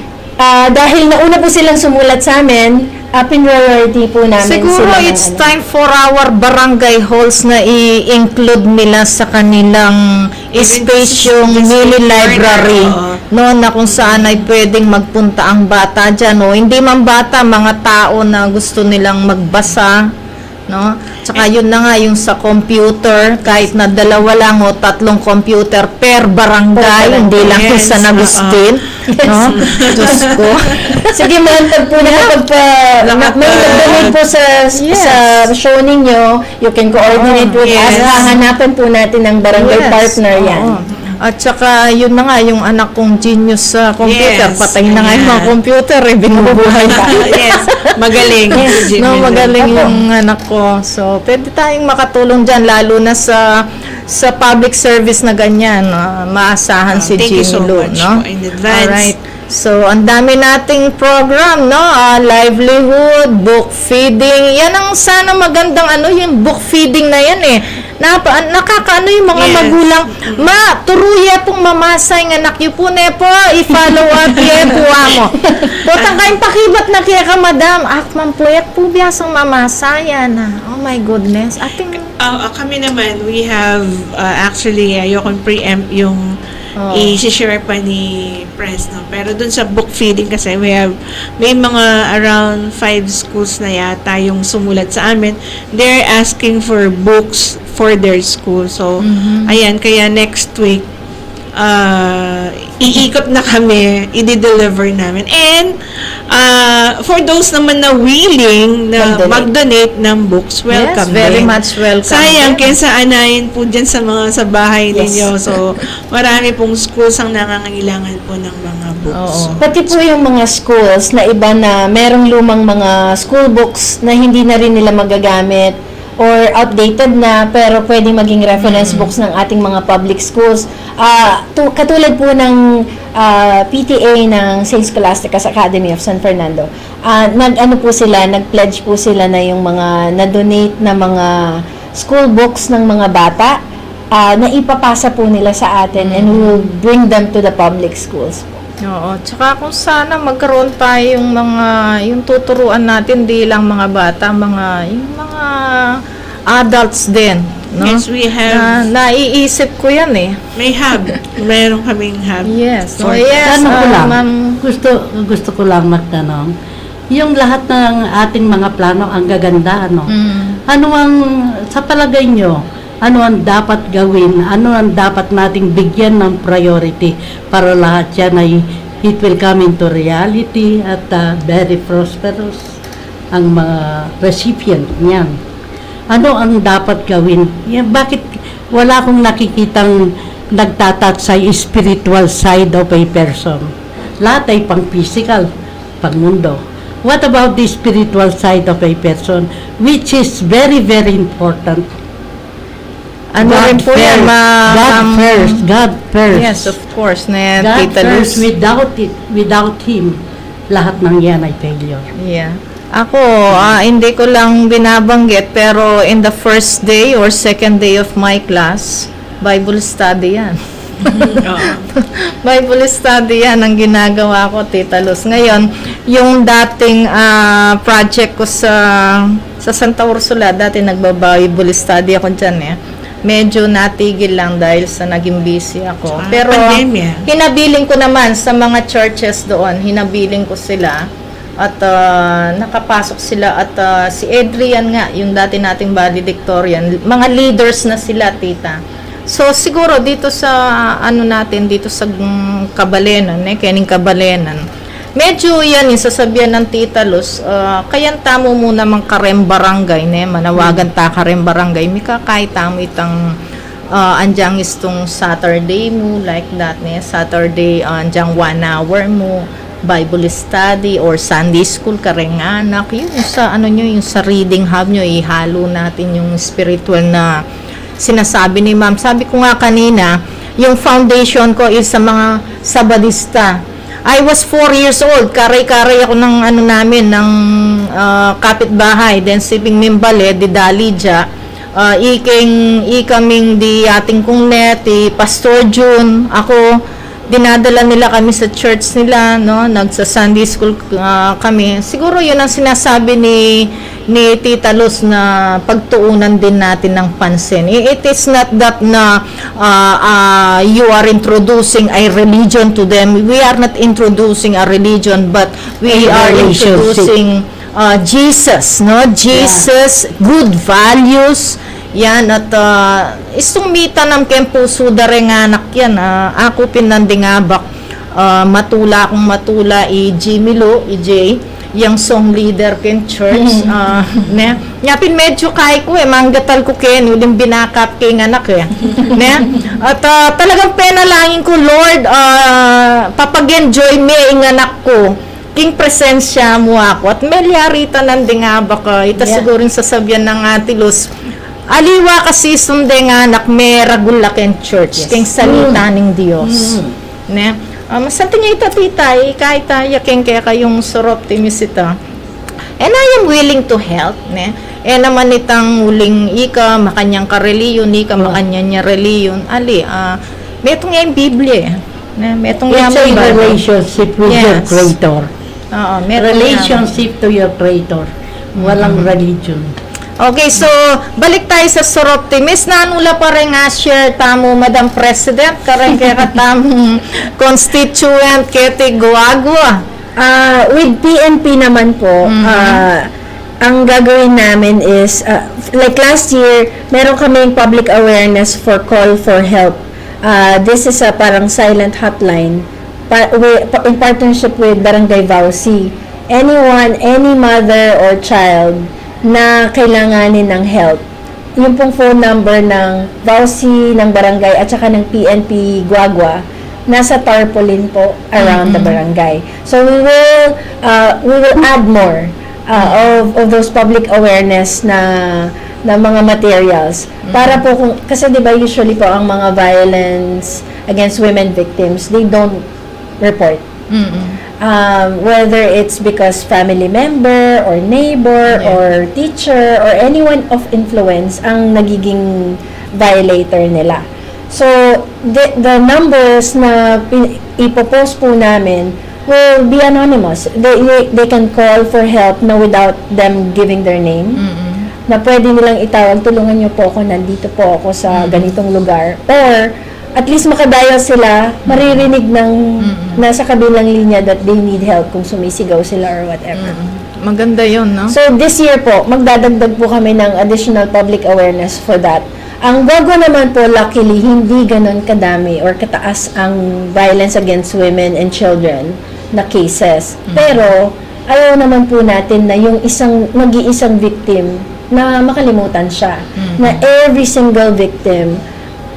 dahil nauna po silang sumulat sa amin, priority po namin Siguro sila. it's time for our barangay halls na i-include nila sa kanilang space yung mini library. No, na kung saan ay pwedeng magpunta ang bata dyan. No? Hindi man bata, mga tao na gusto nilang magbasa. No? Tsaka yun na nga, yung sa computer, kahit na 2 lang o 3 computer per barangay, hindi lang yung San Agustin. No? Diyos ko. Sige, pag po may nag-donate po sa show ninyo, you can coordinate with us. Hahanapan po natin ng barangay partner yan. At saka, yun na nga, yung anak kong genius sa computer. Yes. Patay na nga yung mga computer, binubuhay pa. Yes. Magaling. No, magaling yung anak ko. So, pwede tayong makatulong dyan, lalo na sa public service na ganyan. Maasahan si Thank you so Jimmy Lou, much no? po in advance. Alright. So, ang dami nating program, no? Livelihood, book feeding. Yan ang sana magandang yung book feeding na yan nakakaano yung mga magulang. Turuya pong mamasay ng anak yu po po, i-follow up po mo. Potang kayong pakibat na kaya ka, madam. Man po, po biyasang mamasayan. Oh my goodness. Ating kami naman, we have actually, ayokong preempt yung i-share pa ni Press, no? Pero dun sa book feeding kasi may mga around 5 schools na yata yung sumulat sa amin. They're asking for books for their school. So, ayan, kaya next week, iikot na kami, i-deliver namin. And, for those naman na willing na mag-donate ng books, welcome. Yes, very din. much welcome. Sayang, kaysa anayin po dyan sa bahay ninyo. So, marami pong schools ang nangangailangan po ng mga books. So, Pati po yung mga schools na iba na merong lumang mga school books na hindi na rin nila magagamit or outdated na pero pwedeng maging reference books ng ating mga public schools. Katulad po ng PTA ng St. Scholastica's Academy of San Fernando. Nag-pledge po sila na yung mga na-donate na mga school books ng mga bata na ipapasa po nila sa atin and we will bring them to the public schools. Oo, tsaka kung sana magkaroon tayo yung tuturuan natin, di lang mga bata, yung mga adults din, no? Yes, we have. Naiisip ko yan May hub. Meron kaming hub. Yes. For Tanong ko lang, ma'am. gusto ko lang magtanong, yung lahat ng ating mga plano ang gaganda, ano ang, sa palagay nyo, ano ang dapat gawin, ano ang dapat nating bigyan ng priority para lahat yan ay it will come into reality at very prosperous? ang mga recipient niyan. Ano ang dapat gawin? Bakit wala akong nakikitang nagtatat sa spiritual side of a person? Lahat ay pang physical, pang mundo. What about the spiritual side of a person, which is very, very important? Ano rin po yan, God first. Yes, of course. Na God Tita first, Luz. without Him, lahat ng yan ay failure. Yeah. Ako, hindi ko lang binabanggit, pero in the first day or second day of my class, Bible study yan. Bible study yan ang ginagawa ko, Tita Luz. Ngayon, yung dating project ko sa Santa Ursula, dati nagba-Bible study ako dyan medyo natigil lang dahil sa naging busy ako. Pero pandemya. hinabiling ko naman sa mga churches doon, hinabiling ko sila at nakapasok sila at si Adrian nga, yung dati nating valedictorian, mga leaders na sila, tita. So siguro dito sa dito sa Kabalenan, Kening Kabalenan, medyo yan yung sasabihan ng Tita Luz, kayan tamo muna mang karem barangay, manawagan ta karem barangay, mika kahit tamo itang anjang istong Saturday mo, like that, Saturday, anjang 1 hour mo, Bible study or Sunday school karenganak, yun sa yung sa reading hub nyo, ihalo natin yung spiritual na sinasabi ni ma'am. Sabi ko nga kanina, yung foundation ko is sa mga Sabadista. I was 4 years old, karay-karay ako ng namin, ng kapitbahay, then siping mimbale, di Dalidja, ikaming di ating kong net, Pastor June, ako, dinadala nila kami sa church nila, nagsa Sunday school kami. Siguro yun ang sinasabi ni Tita Luz na pagtuunan din natin ng pansin. It is not that na you are introducing a religion to them. We are not introducing a religion, but we are introducing Jesus, Jesus, good values. Yan, at istong mita ng kempo sudare nga anak yan, ako pinandingabak, matula akong matula, Jimmy Lo, EJ, yung song leader ken church, nyapin medyo kay ko manggatal ko ken, uling binakap kay anak at talagang penalangin ko, Lord, papag-enjoy me ang anak ko, king presensya mo ako, at melyarita nandingabak, ita siguro yung sasabihan ng Ate Luz, aliwa kasi sunde nga anak may ragulaken church, king salita ng Diyos. Masante niya ita tita, kahit yaking kaya kayong soroptimis ita. And I am willing to help, naman itang uling ika, makanyang kareliyon, ika, makanyang niya reliyon. Metong yung Biblia, metong It's a relationship with your Creator. Relationship to your Creator. Walang religion. Okay, so balik tayo sa Soroptimis. Nanula pa rin nga share tamo, Madam President, karang kaya katamong constituent kete Guagua. With PNP naman po, ang gagawin namin is, like last year, meron kaming public awareness for call for help. This is a parang silent hotline in partnership with Barangay Vauci. Anyone, any mother or child na kailanganin ng help, yung pong phone number ng Vauci, ng barangay, at saka ng PNP Guagua, nasa tarpaulin po around the barangay. So we will add more of those public awareness na mga materials para po kasi 'di ba usually po ang mga violence against women victims, they don't report. Whether it's because family member or neighbor or teacher or anyone of influence ang nagiging violator nila. So the numbers na ipopost po namin will be anonymous. They can call for help na without them giving their name. Na pwede nilang itawag, tulungan niyo po ako, nandito po ako sa ganitong lugar. Or at least makadayo sila, maririnig ng nasa kabilang linya that they need help kung sumisigaw sila or whatever. Maganda yun, no? So this year po, magdadagdag po kami ng additional public awareness for that. Ang Guagua naman po, luckily, hindi ganon kadami or kataas ang violence against women and children na cases. Pero, ayaw naman po natin na yung mag-iisang victim na makalimutan siya. Na every single victim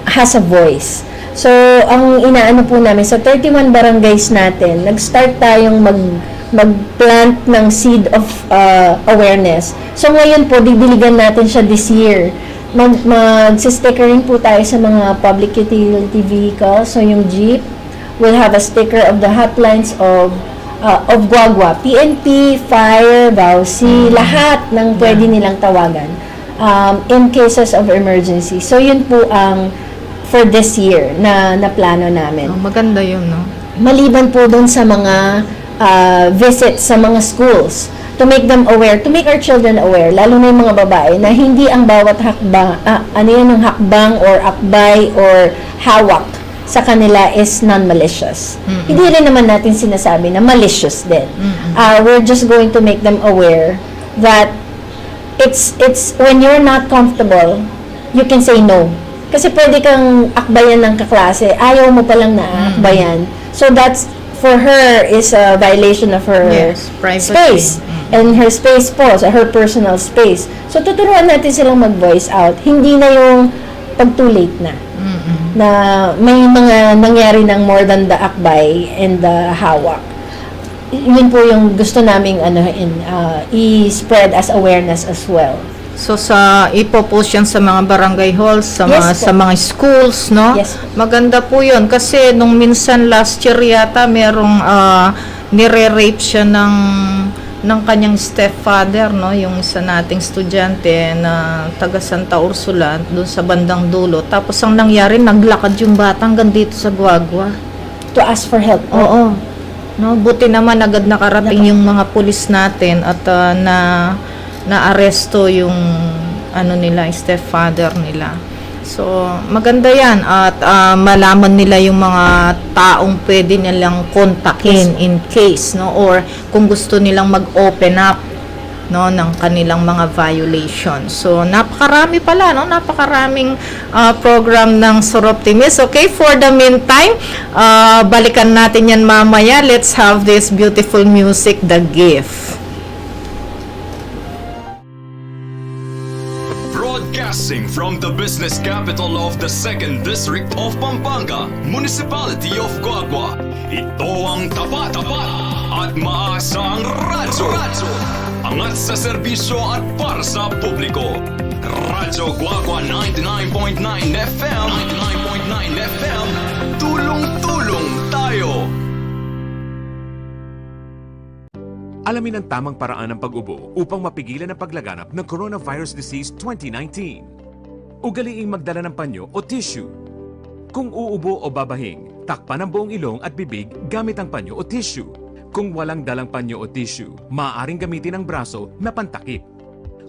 has a voice. So, ang inaano po namin, sa 31 barangays natin, nag-start tayong mag-plant ng seed of awareness. So, ngayon po, didiligan natin siya this year. Mag-sticker rin po tayo sa mga public utility vehicles. So, yung jeep will have a sticker of the hotlines of Guagua, PNP, Fire, Bausi, lahat ng pwede nilang tawagan in cases of emergency. So, yun po ang for this year na plano namin. Maganda yun, no? Maliban po doon sa mga visits sa mga schools to make them aware, to make our children aware, lalo na yung mga babae, na hindi ang bawat hakbang, yung hakbang or akbay or hawak sa kanila is non-malicious. Hindi rin naman natin sinasabi na malicious din. We're just going to make them aware that it's when you're not comfortable, you can say no. Kasi pwede kang akbayan ng kaklase, ayaw mo palang na akbayan. So that's, for her, is a violation of her privacy. space. And her space po, so her personal space. So tuturuan natin silang mag-voice out. Hindi na yung pag too late na. Na may mga nangyari ng more than the akbay and the hawak. Yun po yung gusto naming i-spread as awareness as well. So ipopost yan sa mga barangay halls, sa Yes, mga schools, no? Yes. Maganda po 'yun kasi nung minsan last year yata merong nire-rape siya ng kanyang stepfather, no? Yung isa nating estudyante na taga Santa Ursula doon sa bandang dulo. Tapos ang nangyari, naglakad yung bata hanggang dito sa Guagua To ask for help. Oo. No, buti naman agad nakarating yung mga pulis natin at na-aresto yung nila, stepfather nila. So, maganda yan at malaman nila yung mga taong pwede nilang kontakin in case, no, or kung gusto nilang mag-open up, no, ng kanilang mga violations. So, napakarami pala, no, napakaraming program ng Suroptimis. Okay, for the meantime, balikan natin yan mamaya. Let's have this beautiful music, The Gift. Broadcasting from the business capital of the 2nd District of Pampanga, Municipality of Guagua, ito ang tapat at maasang radyo. Angat sa serbisyo at para sa publiko. Radyo Guagua 99.9 FM, tulong-tulong tayo. Alamin ang tamang paraan ng pag-ubo upang mapigilan ang paglaganap ng Coronavirus Disease 2019. Ugaliing magdala ng panyo o tissue. Kung uubo o babahing, takpan ang buong ilong at bibig gamit ang panyo o tissue. Kung walang dalang panyo o tissue, maaaring gamitin ang braso na pantakip.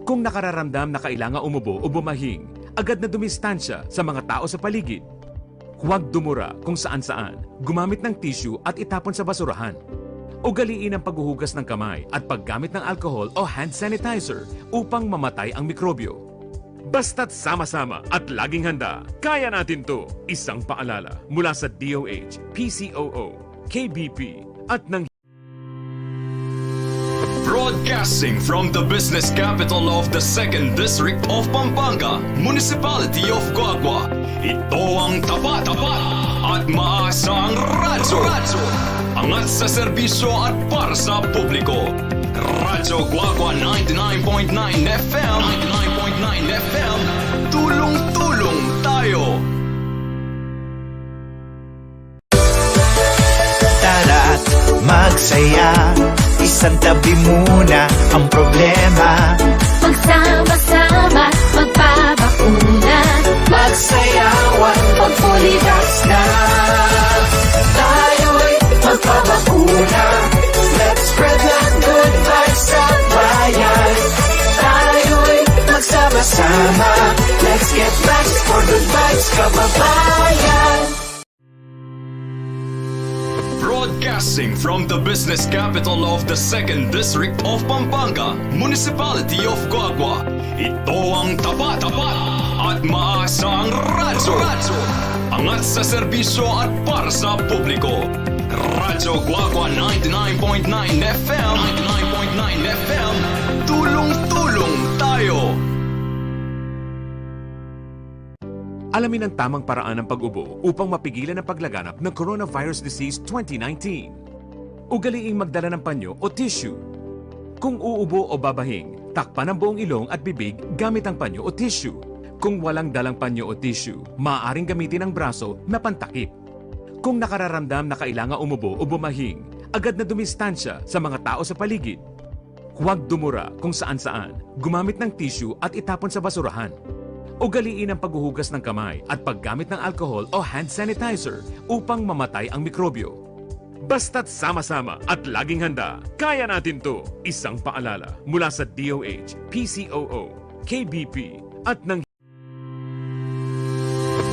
Kung nakararamdam na kailangan umubo o bumahing, agad na dumistansya sa mga tao sa paligid. Huwag dumura kung saan-saan, gumamit ng tissue at itapon sa basurahan. Ugaliin ang paghuhugas ng kamay at paggamit ng alcohol o hand sanitizer upang mamatay ang mikrobyo. Basta't sama-sama at laging handa, kaya natin to! Isang paalala mula sa DOH, PCOO, KBP at ng Broadcasting from the business capital of the 2nd District of Pampanga, Municipality of Guagua, ito ang tapat at maasang radyo. Angat sa serbisyo at para sa publiko. Radyo Guagua 99.9 FM, tulong-tulong tayo. Tara't magsaya, isang tabi muna ang problema. Magsama-sama, magpabakuna. Magsayawan, pag fully vax na. Tayo'y magpabakuna. Let's spread that good vibes sa bayan. Tayo'y magsama-sama. Let's get vaxxed for good vibes, kababayan. Broadcasting from the business capital of the 2nd District of Pampanga, Municipality of Guagua, ito ang tapat at maasang radyo. Angat sa serbisyo at para sa publiko. Radyo Guagua 99.9 FM, FM, tulong-tulong tayo! Alamin ang tamang paraan ng pag-ubo upang mapigilan ang paglaganap ng Coronavirus Disease 2019. Ugaliing magdala ng panyo o tissue. Kung uubo o babahing, takpan ang buong ilong at bibig gamit ang panyo o tissue. Kung walang dalang panyo o tissue, maaaring gamitin ang braso na pantakip. Kung nakararamdam na kailangan umubo o bumahing, agad na dumistansya sa mga tao sa paligid. Huwag dumura kung saan-saan, gumamit ng tissue at itapon sa basurahan. Ugaliin ang paghuhugas ng kamay at paggamit ng alcohol o hand sanitizer upang mamatay ang mikrobyo. Basta't sama-sama at laging handa, kaya natin to! Isang paalala mula sa DOH, PCOO, KBP at ng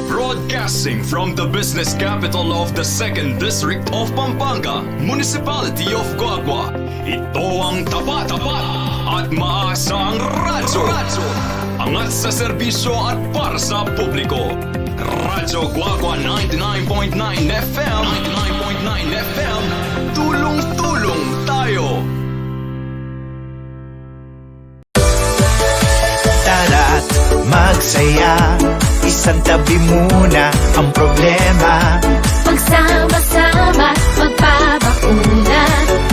Broadcasting from the business capital of the 2nd District of Pampanga, Municipality of Guagua. Ito ang tapat at maasang radyo. Angat sa serbisyo at para sa publiko. Radyo Guagua 99.9 FM, tulong-tulong tayo. Tara't magsaya, isang tabi muna ang problema. Magsama-sama, magpabakuna.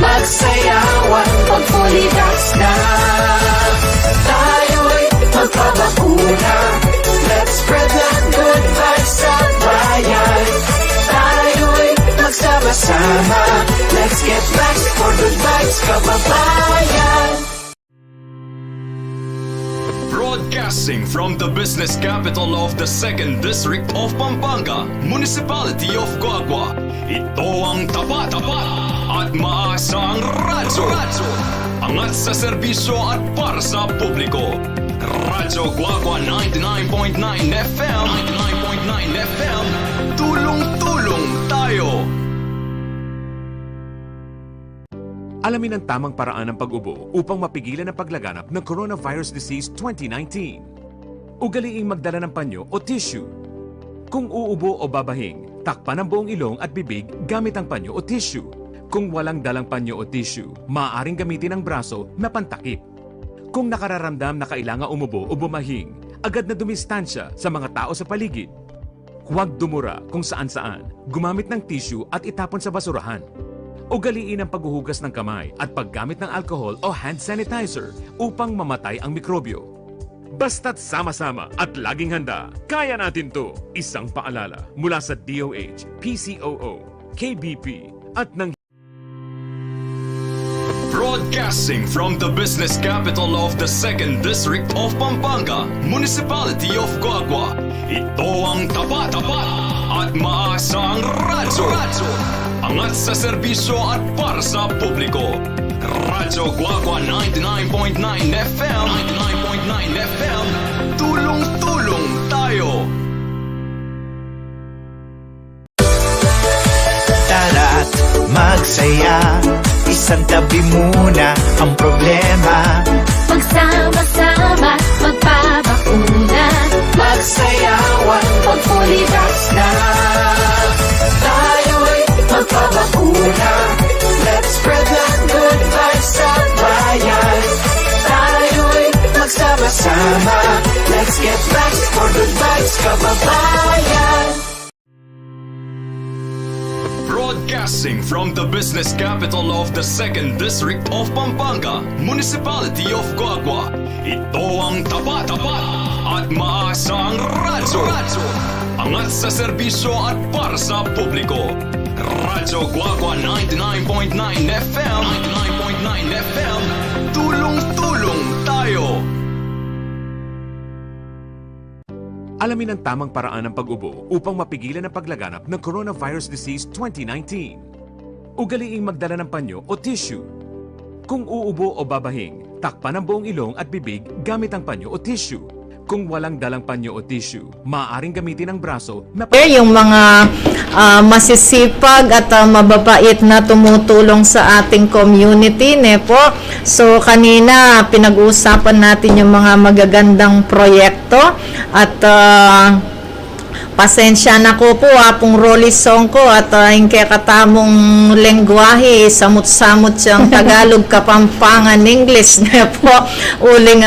Magsayawan, pag fully vax na. Tayo'y magpabakuna. Let's spread the good vibes sa bayan. Tayo'y magsama-sama. Let's get vaxxed for good vibes, kababayan. Broadcasting from the business capital of the 2nd District of Pampanga, Municipality of Guagua. Ito ang tapat at maasang radyo. Angat sa serbisyo at para sa publiko. Radyo Guagua 99.9 FM, tulong-tulong tayo. Alamin ang tamang paraan ng pag-ubo upang mapigilan ang paglaganap ng Coronavirus Disease 2019. Ugaliing magdala ng panyo o tissue. Kung uubo o babahing, takpan ang buong ilong at bibig gamit ang panyo o tissue. Kung walang dalang panyo o tissue, maaaring gamitin ang braso na pantakip. Kung nakararamdam na kailangan umubo o bumahing, agad na dumistansya sa mga tao sa paligid. Huwag dumura kung saan-saan, gumamit ng tissue at itapon sa basurahan. Ugaliin ang paghuhugas ng kamay at paggamit ng alcohol o hand sanitizer upang mamatay ang mikrobyo. Basta't sama-sama at laging handa, kaya natin to! Isang paalala mula sa DOH, PCOO, KBP at ng Broadcasting from the business capital of the 2nd District of Pampanga, Municipality of Guagua. Ito ang tapat at maasang radyo. Angat sa serbisyo at para sa publiko. Radyo Guagua 99.9 FM, tulong-tulong tayo. Tara't magsaya, isang tabi muna ang problema. Magsama-sama, magpabakuna. Magsayawan, pag fully vax na. Tayo'y magpabakuna. Let's spread the good vibes sa bayan. Tayo'y magsama-sama. Let's get vaxxed for good vibes, kababayan. Broadcasting from the business capital of the 2nd District of Pampanga, Municipality of Guagua. Ito ang tapat at maasang radyo. Angat sa serbisyo at para sa publiko. Radyo Guagua 99.9 FM, tulong-tulong tayo. Alamin ang tamang paraan ng pag-ubo upang mapigilan ang paglaganap ng Coronavirus Disease 2019. Ugaliing magdala ng panyo o tissue. Kung uubo o babahing, takpan ang buong ilong at bibig gamit ang panyo o tissue. Kung walang dalang panyo o tissue, maaaring gamitin ang braso na Yung mga masisipag at mababait na tumutulong sa ating community, po. So kanina pinag-uusapan natin yung mga magagandang proyekto at pasensya na ko po pong Rolly song ko at yung kaya katamong lengguwahe, samot-samot siyang Tagalog, Kapampangan, English na po. Uling,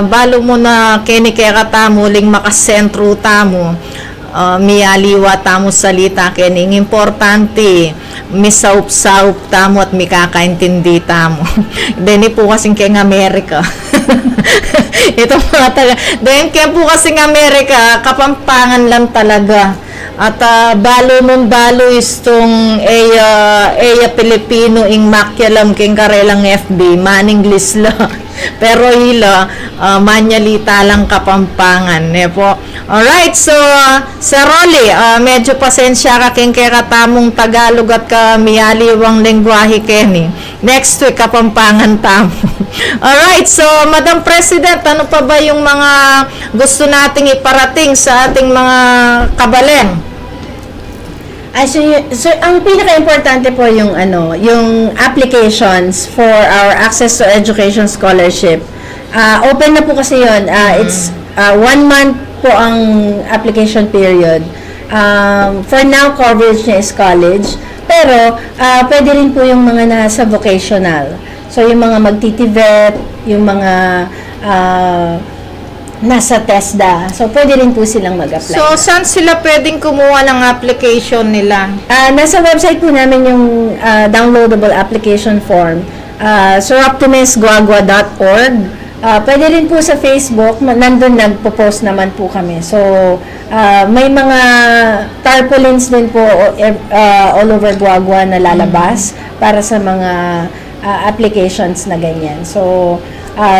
balo mo na kini kaya katamo, uling makasentro tamo. Miyaliwa tamo salita kining importante, misaup-saup tamo at mikakaintindi tamo. Deni po kasing kaya Amerika. Ito mga taga. Then kaya po kasing Amerika, Kapampangan lang talaga. At balo mong balo istong Eya Pilipino ing makyalam king karelang FB, maninglis la. Pero hila, manyalita lang Kapampangan. Po. Alright, so Sir Rolly, medyo pasensya ka king kaya katamong Tagalog at kamiyaliwang lengguwahe keni. Next week, Kapampangan tamo. Alright, so Madam President, ano pa ba yung mga gusto nating iparating sa ating mga kabalen? So ang pinaka-importante po yung yung applications for our Access to Education Scholarship. Open na po kasi yun. It's 1 month po ang application period. For now, coverage niya is college. Pero, pwede rin po yung mga nasa vocational. So, yung mga magtitivet, yung mga nasa TESDA. So, pwede rin po silang mag-apply. So, saan sila pwedeng kumuha ng application nila? Nasa website po namin yung downloadable application form. soroptimisguagua.org. Pwede rin po sa Facebook, nandun nagpo-post naman po kami. So, may mga tarpaulins din po all over Guagua na lalabas para sa mga applications na ganyan. So,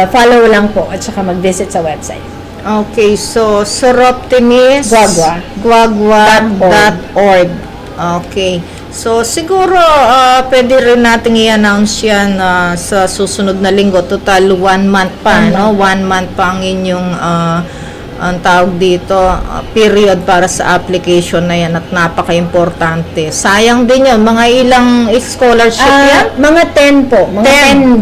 follow lang po at saka mag-visit sa website. Okay, so soroptimisguagua.org. Okay. So, siguro, pwede rin natin i-announce yan sa susunod na linggo. Total, 1 month pa, no? 1 month pa ang inyong, ang tawag dito, period para sa application na yan at napaka-importante. Sayang din yun. Mga ilang scholarship yan? Mga 10 po. Mga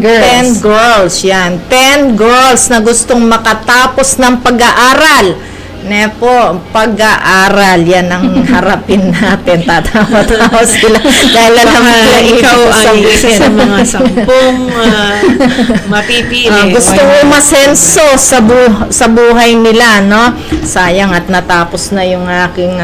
10 girls. 10 girls, yan. 10 girls na gustong makatapos ng pag-aaral. Nepo, pag-aaral, yan ang harapin natin. Tatawa-tawa sila. Dahil alam ikaw ay isa sa mga 10 mapipili. Gusto mo masenso sa buhay nila, no? Sayang at natapos na yung aking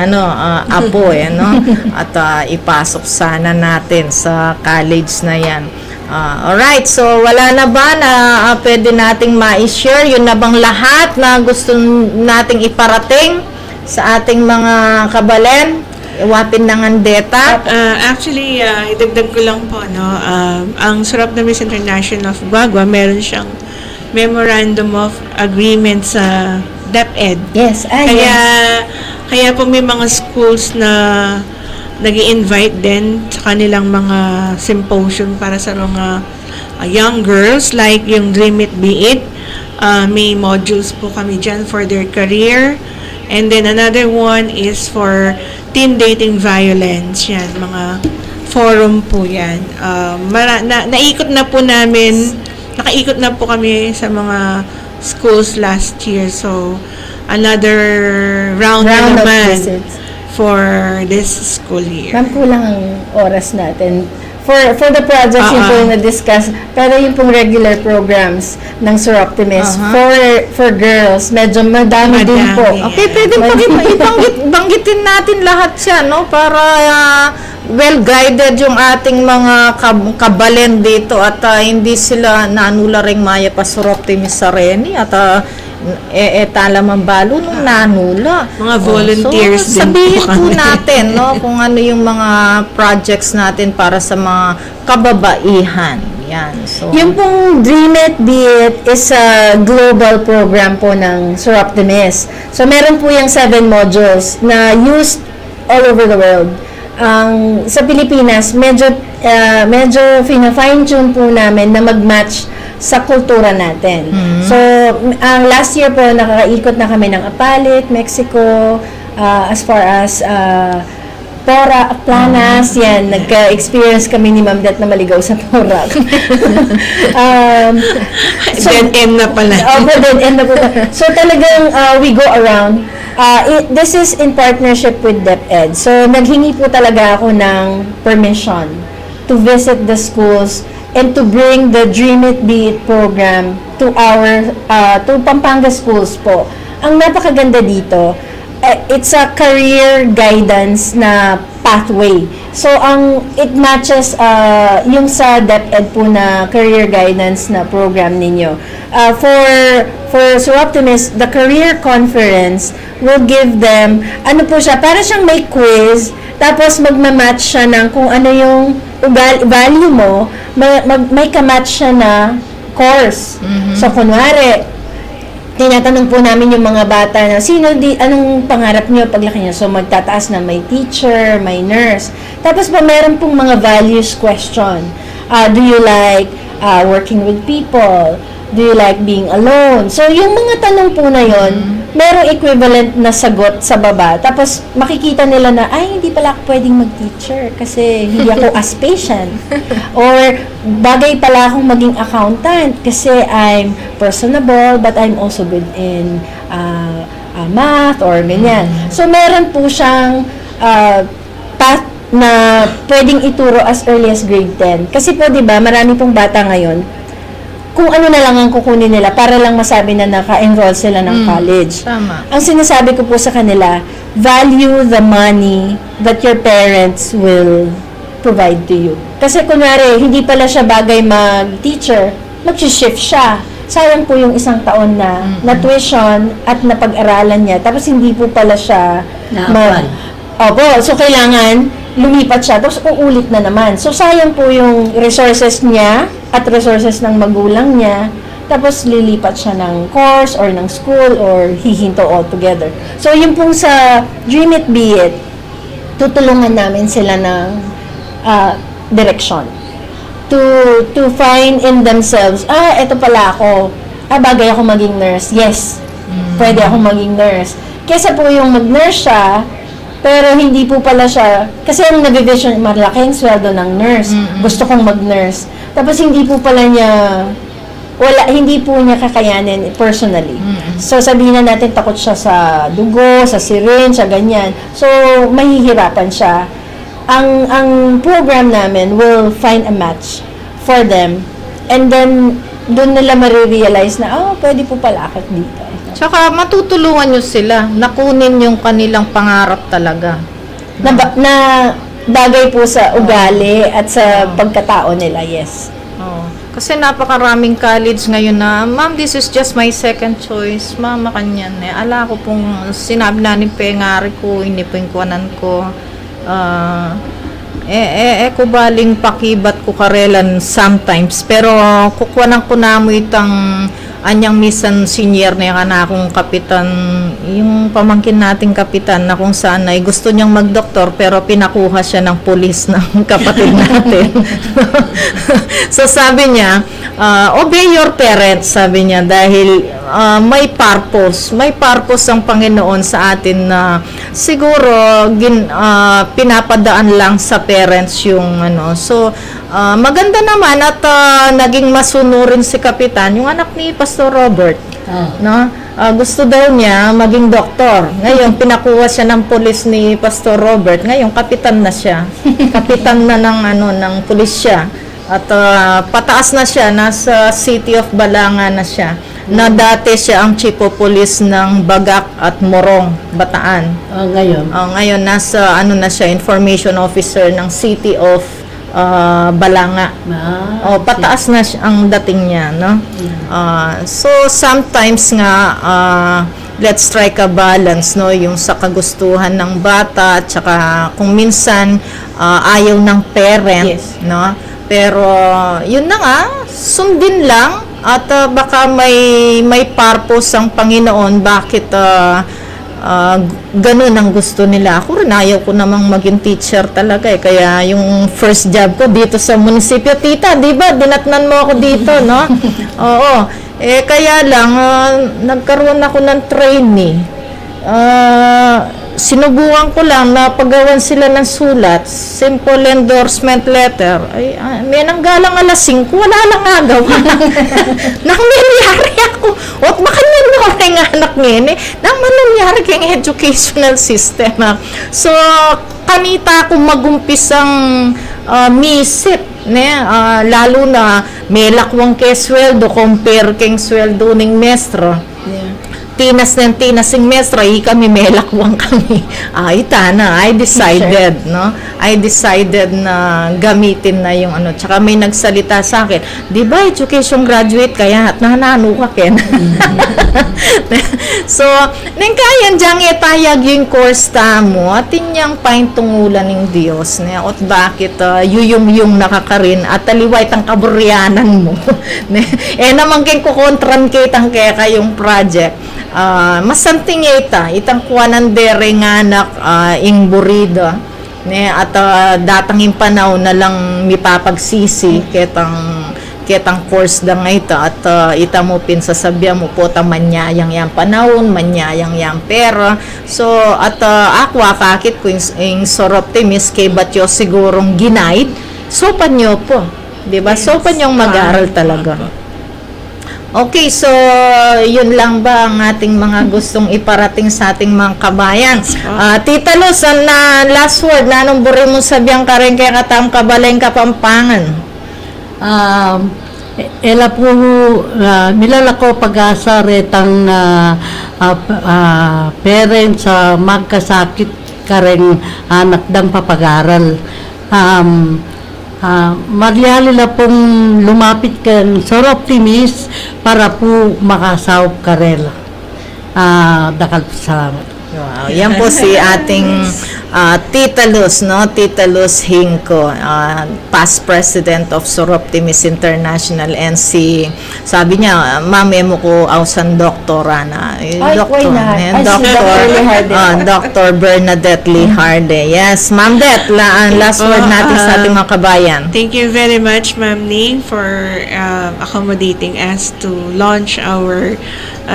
apo, no? At ipasok sana natin sa college na yan. Alright, so wala na ba na pwede nating ma-share? Yun na bang lahat na gusto nating iparating sa ating mga kabalen? Iwapin ng Andeta? Actually, idagdag ko lang po, no? Ang Soroptimis International of Guagua, meron siyang Memorandum of Agreement sa DepEd. Yes, Kaya po may mga schools na nag-i-invite din sa kanilang mga symposium para sa mga young girls, like yung Dream It, Be It. May modules po kami dyan for their career. And then another one is for teen dating violence. Yan, mga forum po yan. Naikot na po namin, nakaikot na po kami sa mga schools last year. So, another round na naman for this school year. Ma'am, kulang ang oras natin. For the projects yung po yung na-discuss, pero yung pong regular programs ng Soroptimis for girls, medyo madami din po. Okay, pwede banggitin natin lahat siya, no? Para well-guided yung ating mga kabalen dito at hindi sila nanula ring maya pa Soroptimis sa Reni at talamang balo nung nanula. Mga volunteers so, sabihin po natin, no, kung ano yung mga projects natin para sa mga kababaihan. Yan. So, yung pong Dream It, Be It is a global program po ng Soroptimis. So, meron po yung 7 modules na used all over the world. Sa Pilipinas, medyo fine-tune po namin na mag-match sa kultura natin. So, ang last year po, nakakaikot na kami ng Apalit, Mexico, as far as Planas, yan, nagka-experience kami ni Ma'am Dat na maligaw sa Porac. Dead end na pala. Dead end na po. So, talagang we go around This is in partnership with DepEd. So, naghingi po talaga ako ng permission to visit the schools and to bring the Dream It, Be It program to to Pampanga schools po. Ang napakaganda dito, it's a career guidance na pathway. So, it matches yung sa DepEd po na career guidance na program ninyo. For Sir Optimist, the career conference will give them, ano po siya, para siyang may quiz, tapos magmamatch siya ng kung ano yung value mo, may kamatch siya na course. So, kunwari, tinatanong po namin yung mga bata na, anong pangarap niyo paglaki niyo? So, magtataas na may teacher, may nurse. Tapos pa, meron pong mga values question. Do you like working with people? Do you like being alone? So, yung mga tanong po na yon, merong equivalent na sagot sa baba. Tapos, makikita nila na, ay, hindi pala ako pwedeng mag-teacher kasi hindi ako as patient. Or, bagay pala akong maging accountant kasi I'm personable but I'm also good in math or ganyan. So, meron po siyang path na pwedeng ituro as early as grade 10. Kasi po, di ba, marami pong bata ngayon, kung ano na lang ang kukunin nila para lang masabi na naka-enroll sila ng college. Tama. Ang sinasabi ko po sa kanila, value the money that your parents will provide to you. Kasi kunwari, hindi pala siya bagay mag-teacher, mag-shift siya. Sayang po yung isang taon na tuition at napag-aralan niya. Tapos hindi po pala siya Opo, so kailangan lumipat siya, tapos uulit na naman. So, sayang po yung resources niya at resources ng magulang niya, tapos lilipat siya ng course or ng school or hihinto all together. So, yung pong sa Dream It, Be It, tutulungan namin sila ng direction to find in themselves, eto pala ako, bagay ako maging nurse. Yes, pwede ako maging nurse. Kesa po yung mag-nurse siya, pero hindi po pala siya, kasi ang nabivision, malaking sweldo ng nurse. Gusto kong mag-nurse. Tapos hindi po pala niya, hindi po niya kakayanin personally. So sabihin na natin takot siya sa dugo, sa syringe, sa ganyan. So mahihirapan siya. Ang program namin will find a match for them. And then, doon nila marirealize na, pwede po pala ako dito. Tsaka matutulungan nyo sila na kunin yung kanilang pangarap talaga. Na bagay po sa ugali at sa pagkatao nila, yes. Kasi napakaraming college ngayon na, ma'am, this is just my second choice. Mama, kanyan. Ala ko pong sinabi na ni Pengari ko, inipingkuanan ko. Ko baling pakibat ko karelan sometimes. Pero kukuanan ko na mo itang anyang misan senior na yung akong kapitan, yung pamangkin nating kapitan na kung saan ay gusto niyang magdoktor pero pinakuha siya ng pulis ng kapatid natin. So sabi niya, obey your parents, sabi niya, dahil may purpose ang Panginoon sa atin na siguro pinapadaan lang sa parents yung so maganda naman at naging masunurin si kapitan, yung anak ni Pastor Robert. Gusto daw niya maging doktor. Ngayon pinakuha siya ng pulis ni Pastor Robert. Ngayon kapitan na siya. Kapitan na ng pulis siya. At pataas na siya, nasa City of Balanga na siya. Na dati siya ang chief of police ng Bagak at Morong, Bataan. Ngayon nasa na siya, information officer ng City of Balanga. Pataas na ang dating niya, no? So sometimes nga let's strike a balance, no, yung sa kagustuhan ng bata at saka kung minsan ayaw ng parent, yes, no? Pero yun na nga, sundin lang at baka may purpose ang Panginoon bakit ganun ang gusto nila. Ako rin, ayaw ko namang maging teacher talaga kaya yung first job ko dito sa munisipyo, tita, di ba, dinatnan mo ako dito, no? Oo. Kaya lang, nagkaroon ako ng trainee. sinubukan ko lang na paggawan sila ng sulat, simple endorsement letter. Ay, may nanggalang alas 5, wala lang agaw. Nangyayari ako. At baka nangyari nga anak ngayon nang mangyayari kayong educational system. So, kanita akong magumpisang misip. Lalo na may lakwang kay sweldo, compare keng sweldo ng mestro. Tinas ng mestra, kami melakwang kami. I decided, no? I decided na gamitin na yung ano. Tsaka may nagsalita sa akin, di ba education graduate kaya at nanano ka, Ken? So, nang kaya diyang itayag yung course mo, atin niyang paintungulan ng Diyos. At bakit yung nakakarin at taliway tang kaburyanan mo. Naman keng kukontran kitang kaya kayong project. Masanting itang kuwanan dere nga anak ing burida at datang yung panahon na lang mipapagsisi ketang course da nga ita at ita mo pinsasabya mo po ta manyayang yang panahon, manyayang yang pera. So at ako akakit ko yung soroptimis kay batyo sigurong ginaid so panyo po, di ba? So panyong mag-aral talaga. Okay, so yun lang ba ang ating mga gustong iparating sa ating mga kabayan? Tita Luz, na last word, nanong buri mo sabihan ka rin kaya katang kabaleng Kapampangan? Ela po, milalako pag-asa retang parents magkasakit ka rin anak dang papag-aral. Magyali na pong lumapit kang Soroptimis para po makasawap karela. Dakal po salamat. Wow, yan po si ating Tita Luz, no? Tita Luz Hinco, past president of Soroptimis International, and sabi niya, ma'am, mo ko ausan doktora na. Dr. Bernadette Liharde. Yes, Ma'am Det, last word natin sa ating mga kabayan. Thank you very much, Ma'am Ning, for accommodating us to launch our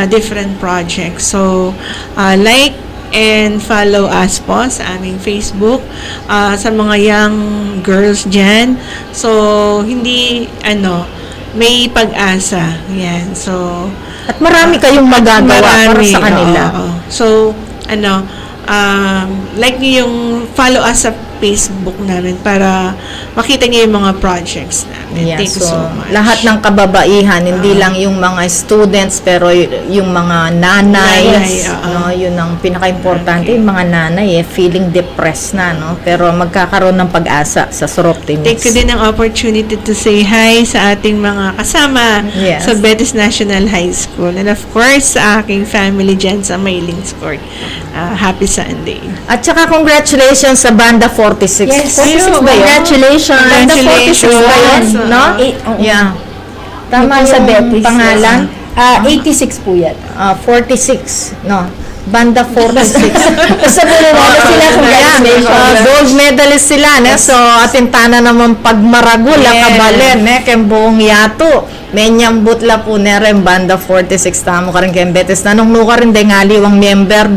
different projects. So, like and follow us po sa aming Facebook sa mga young girls dyan. So, hindi, may pag-asa. Yan. So, at marami kayong magagawa para sa kanila. So, like yung follow us sa Facebook namin para makita niyo yung mga projects namin. Yeah, Thank you so much. Lahat ng kababaihan, hindi lang yung mga students, pero yung mga nanay, yun ang pinaka-importante. Yung mga nanay, feeling depressed na, no? Pero magkakaroon ng pag-asa sa Soroptimis. Take ko din ang opportunity to say hi sa ating mga kasama sa Betis National High School. And of course, sa aking family dyan sa Mayling's Court. Happy Sunday. At saka congratulations sa Banda 46. Yes, 46 ba yun? Congratulations. Banda 46 ba yun? No? Yeah. Tama sa Betis. Pangalan? 86 po yan. 46. No? Banda 46. Sa Bulunod sila, congratulations. Gold medalist sila. So, atintana naman pagmaragul, kabalen, kayong buong yato. Menyambut la po rin Banda 46. Tamo ka rin kayong Betis. Nanong nuka rin din ngaliwang member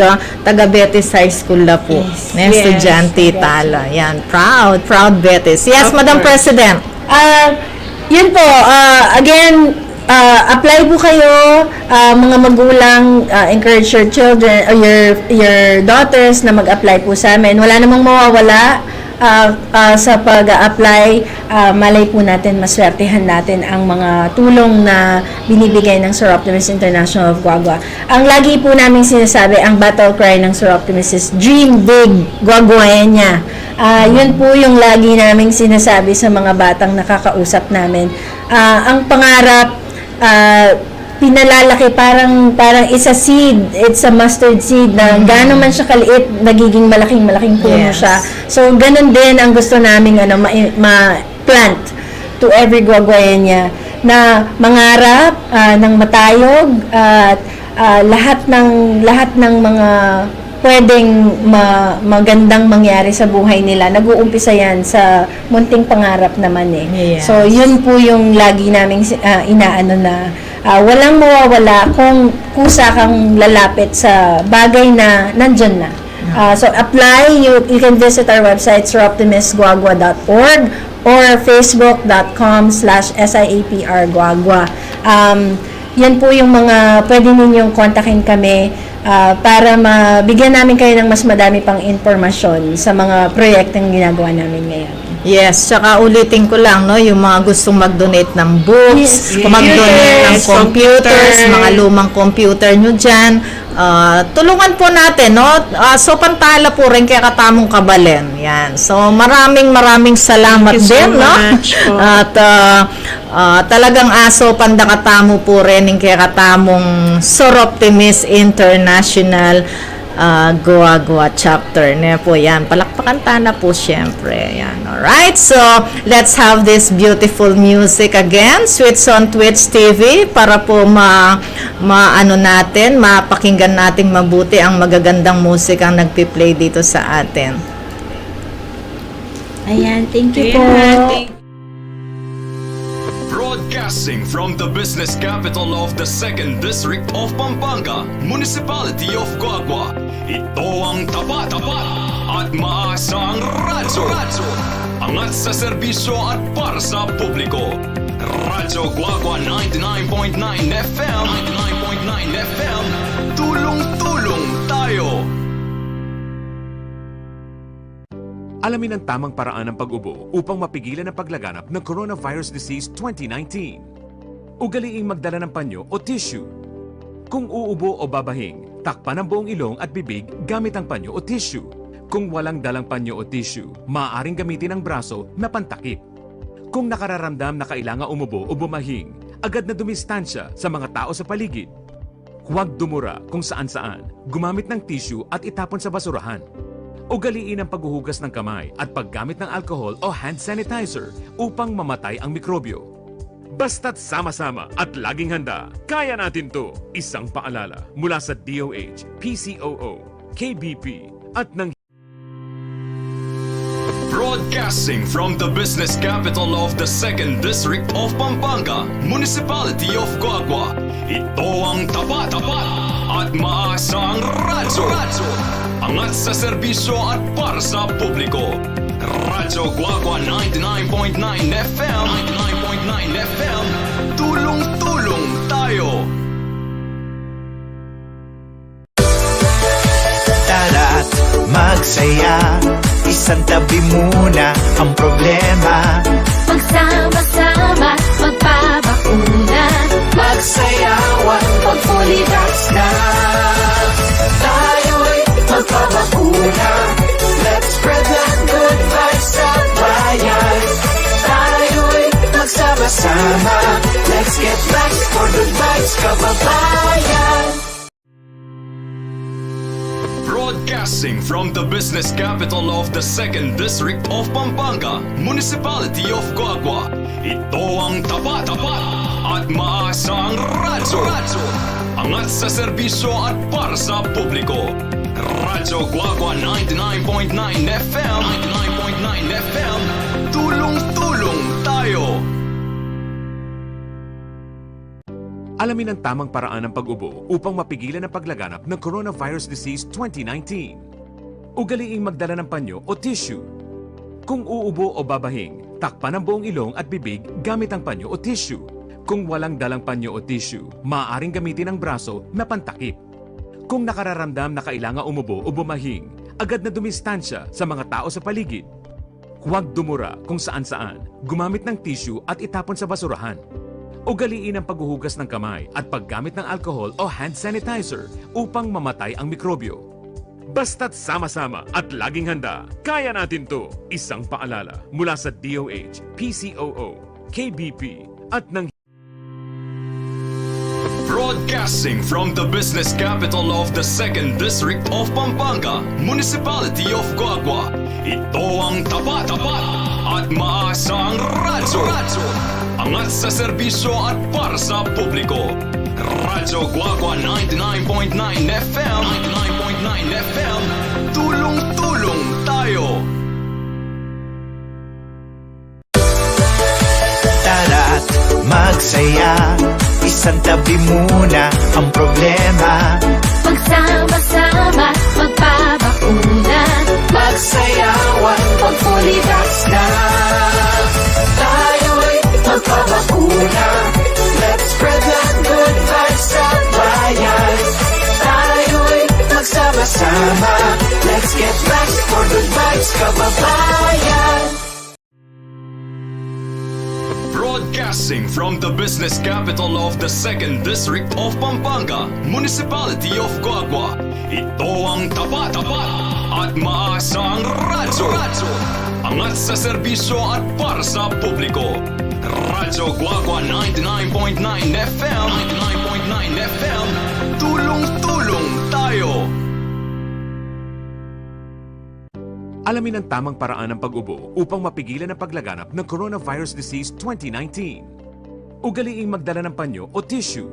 taga Betis High School la po. Estudyante tala. Yan. Proud Betis. Yes, Madam President. Yun po, again, apply po kayo, mga magulang, encourage your children or your daughters na mag-apply po sa amin. Wala namang mawawala sa pag-apply. Malay po natin, maswertehan natin ang mga tulong na binibigay ng Soroptimis International of Guagua. Ang lagi po namin sinasabi, ang battle cry ng Soroptimis is dream big, Guaguaenya. Yun po yung lagi naming sinasabi sa mga batang nakakausap namin. Ang pangarap, pinalalaki parang isa seed, it's a mustard seed na gaano man siya kaliit, nagiging malaking puno siya. So ganun din ang gusto naming ma-plant to every Guaguaenya na mangarap ng matayog at lahat ng mga pwedeng magandang mangyari sa buhay nila. Nag-uumpisa yan sa munting pangarap naman So, yun po yung lagi naming inaano na walang mawawala kung kusa kang lalapit sa bagay na nandyan na. So apply, you can visit our website, siroptimisguagua.org or facebook.com/siaprguagua. Yan po yung mga pwede ninyong kontakin kami para mabigyan namin kayo ng mas madami pang impormasyon sa mga proyektong ginagawa namin ngayon. Yes, tsaka ulitin ko lang, no, yung mga gustong mag-donate ng books, Yes, mag-donate ng computers, computer. mga lumang computer nyo dyan, tulungan po natin, no? So, pantala po rin kaya Katamong Kabalen. Yan. So, maraming salamat Thank you so din, no? much po. At talagang aso pandakatamo po rin yung kaya Katamong Soroptimis International Guagua chapter na po yan. Palakpakan na po syempre. Yan. Alright, so let's have this beautiful music again. Switch on Twitch TV para po mapakinggan nating mabuti ang magagandang musik ang nagpi-play dito sa atin. Ayan, thank you po. Broadcasting from the business capital of the 2nd District of Pampanga, Municipality of Guagua. Ito ang tapat at maasang radyo. Angat sa serbisyo at para sa publiko. Radyo Guagua 99.9 FM. Tulong-tulong tayo. Alamin ang tamang paraan ng pag-ubo upang mapigilan ang paglaganap ng Coronavirus Disease 2019. Ugaliing magdala ng panyo o tissue. Kung uubo o babahing, takpan ang buong ilong at bibig gamit ang panyo o tissue. Kung walang dalang panyo o tissue, maaaring gamitin ang braso na pantakip. Kung nakararamdam na kailangan umubo o bumahing, agad na dumistansya sa mga tao sa paligid. Huwag dumura kung saan-saan, gumamit ng tissue at itapon sa basurahan. Ugaliin ang paghuhugas ng kamay at paggamit ng alcohol o hand sanitizer upang mamatay ang mikrobyo. Basta't sama-sama at laging handa, kaya natin to. Isang paalala mula sa DOH, PCOO, KBP at ng Broadcasting from the business capital of the 2nd District of Pampanga, Municipality of Guagua. Ito ang tapat at maasang radyo. Angat sa serbisyo at para sa publiko. Radyo Guagua 99.9 FM. Tulong-tulong tayo. Tara't magsaya, isang tabi muna ang problema. Magsama-sama, magpabakuna. Magsayawan, mag-fully vax na. Tayo'y magpabakuna. Let's spread the good vibes sa bayan. Tayo'y magsama-sama. Let's get back for good vibes, kababayan. Broadcasting from the business capital of the 2nd District of Pampanga, Municipality of Guagua. Ito ang tapat at maasang radyo. Angat sa serbisyo at para sa publiko. Radyo Guagua 99.9 FM. Tulong-tulong tayo. Alamin ang tamang paraan ng pag-ubo upang mapigilan ang paglaganap ng Coronavirus Disease 2019. Ugaliing magdala ng panyo o tissue. Kung uubo o babahing, takpan ang buong ilong at bibig gamit ang panyo o tissue. Kung walang dalang panyo o tissue, maaaring gamitin ang braso na pantakip. Kung nakararamdam na kailangan umubo o bumahing, agad na dumistansya sa mga tao sa paligid. Huwag dumura kung saan-saan, gumamit ng tissue at itapon sa basurahan. Ugaliin ang paghuhugas ng kamay at paggamit ng alcohol o hand sanitizer upang mamatay ang mikrobyo. Basta't sama-sama at laging handa, kaya natin to. Isang paalala mula sa DOH, PCOO, KBP at ng Broadcasting from the business capital of the 2nd District of Pampanga, Municipality of Guagua. Ito ang tapat at maasang radyo. Angat sa serbisyo at para sa publiko. Radyo Guagua 99.9 FM. Tulong-tulong tayo. Tara't magsaya, isang tabi muna ang problema. Magsama-sama, magpabakuna. best for good vibes, kababayan. Broadcasting from the business capital of the 2nd District of Pampanga, Municipality of Guagua. Ito ang tapat at maasang radyo. Angat sa serbisyo at para sa publiko. Radyo Guagua 99.9 FM. 99.9 FM. Tulong-tulong tayo. Alamin ang tamang paraan ng pag-ubo upang mapigilan ang paglaganap ng Coronavirus Disease 2019. Ugaliing magdala ng panyo o tissue.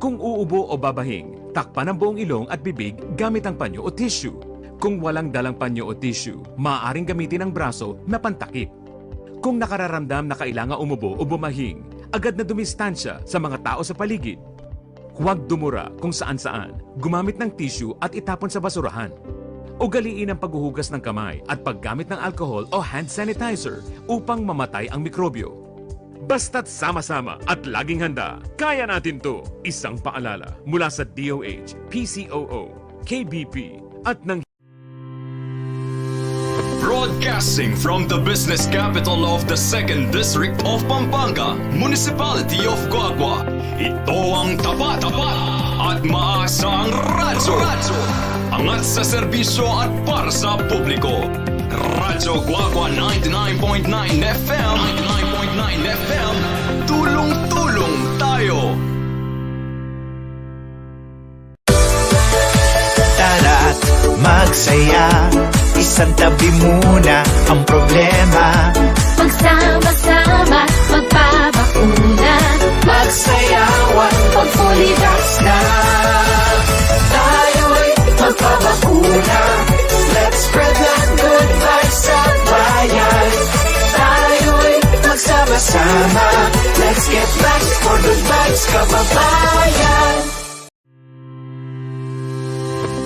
Kung uubo o babahing, takpan ang buong ilong at bibig gamit ang panyo o tissue. Kung walang dalang panyo o tissue, maaaring gamitin ang braso na pantakip. Kung nakararamdam na kailangan umubo o bumahing, agad na dumistansya sa mga tao sa paligid. Huwag dumura kung saan-saan, gumamit ng tissue at itapon sa basurahan. Ugaliin ang paghuhugas ng kamay at paggamit ng alcohol o hand sanitizer upang mamatay ang mikrobyo. Basta't sama-sama at laging handa, kaya natin to! Isang paalala mula sa DOH, PCOO, KBP at ng Broadcasting from the business capital of the 2nd District of Pampanga, Municipality of Guagua. Ito ang tapat at maasang radyo. Angat sa serbisyo at para sa publiko. Radyo Guagua 99.9 FM. 99.9 FM. Tulong-tulong tayo. Tara't magsaya, isang tabi muna ang problema. Magsama-sama, magpabakuna. Magsayawan, pag fully vax na. Tayo'y magpabakuna. Let's spread the good vibes sa bayan. Tayo'y magsama-sama. Let's get back for good vibes, kababayan.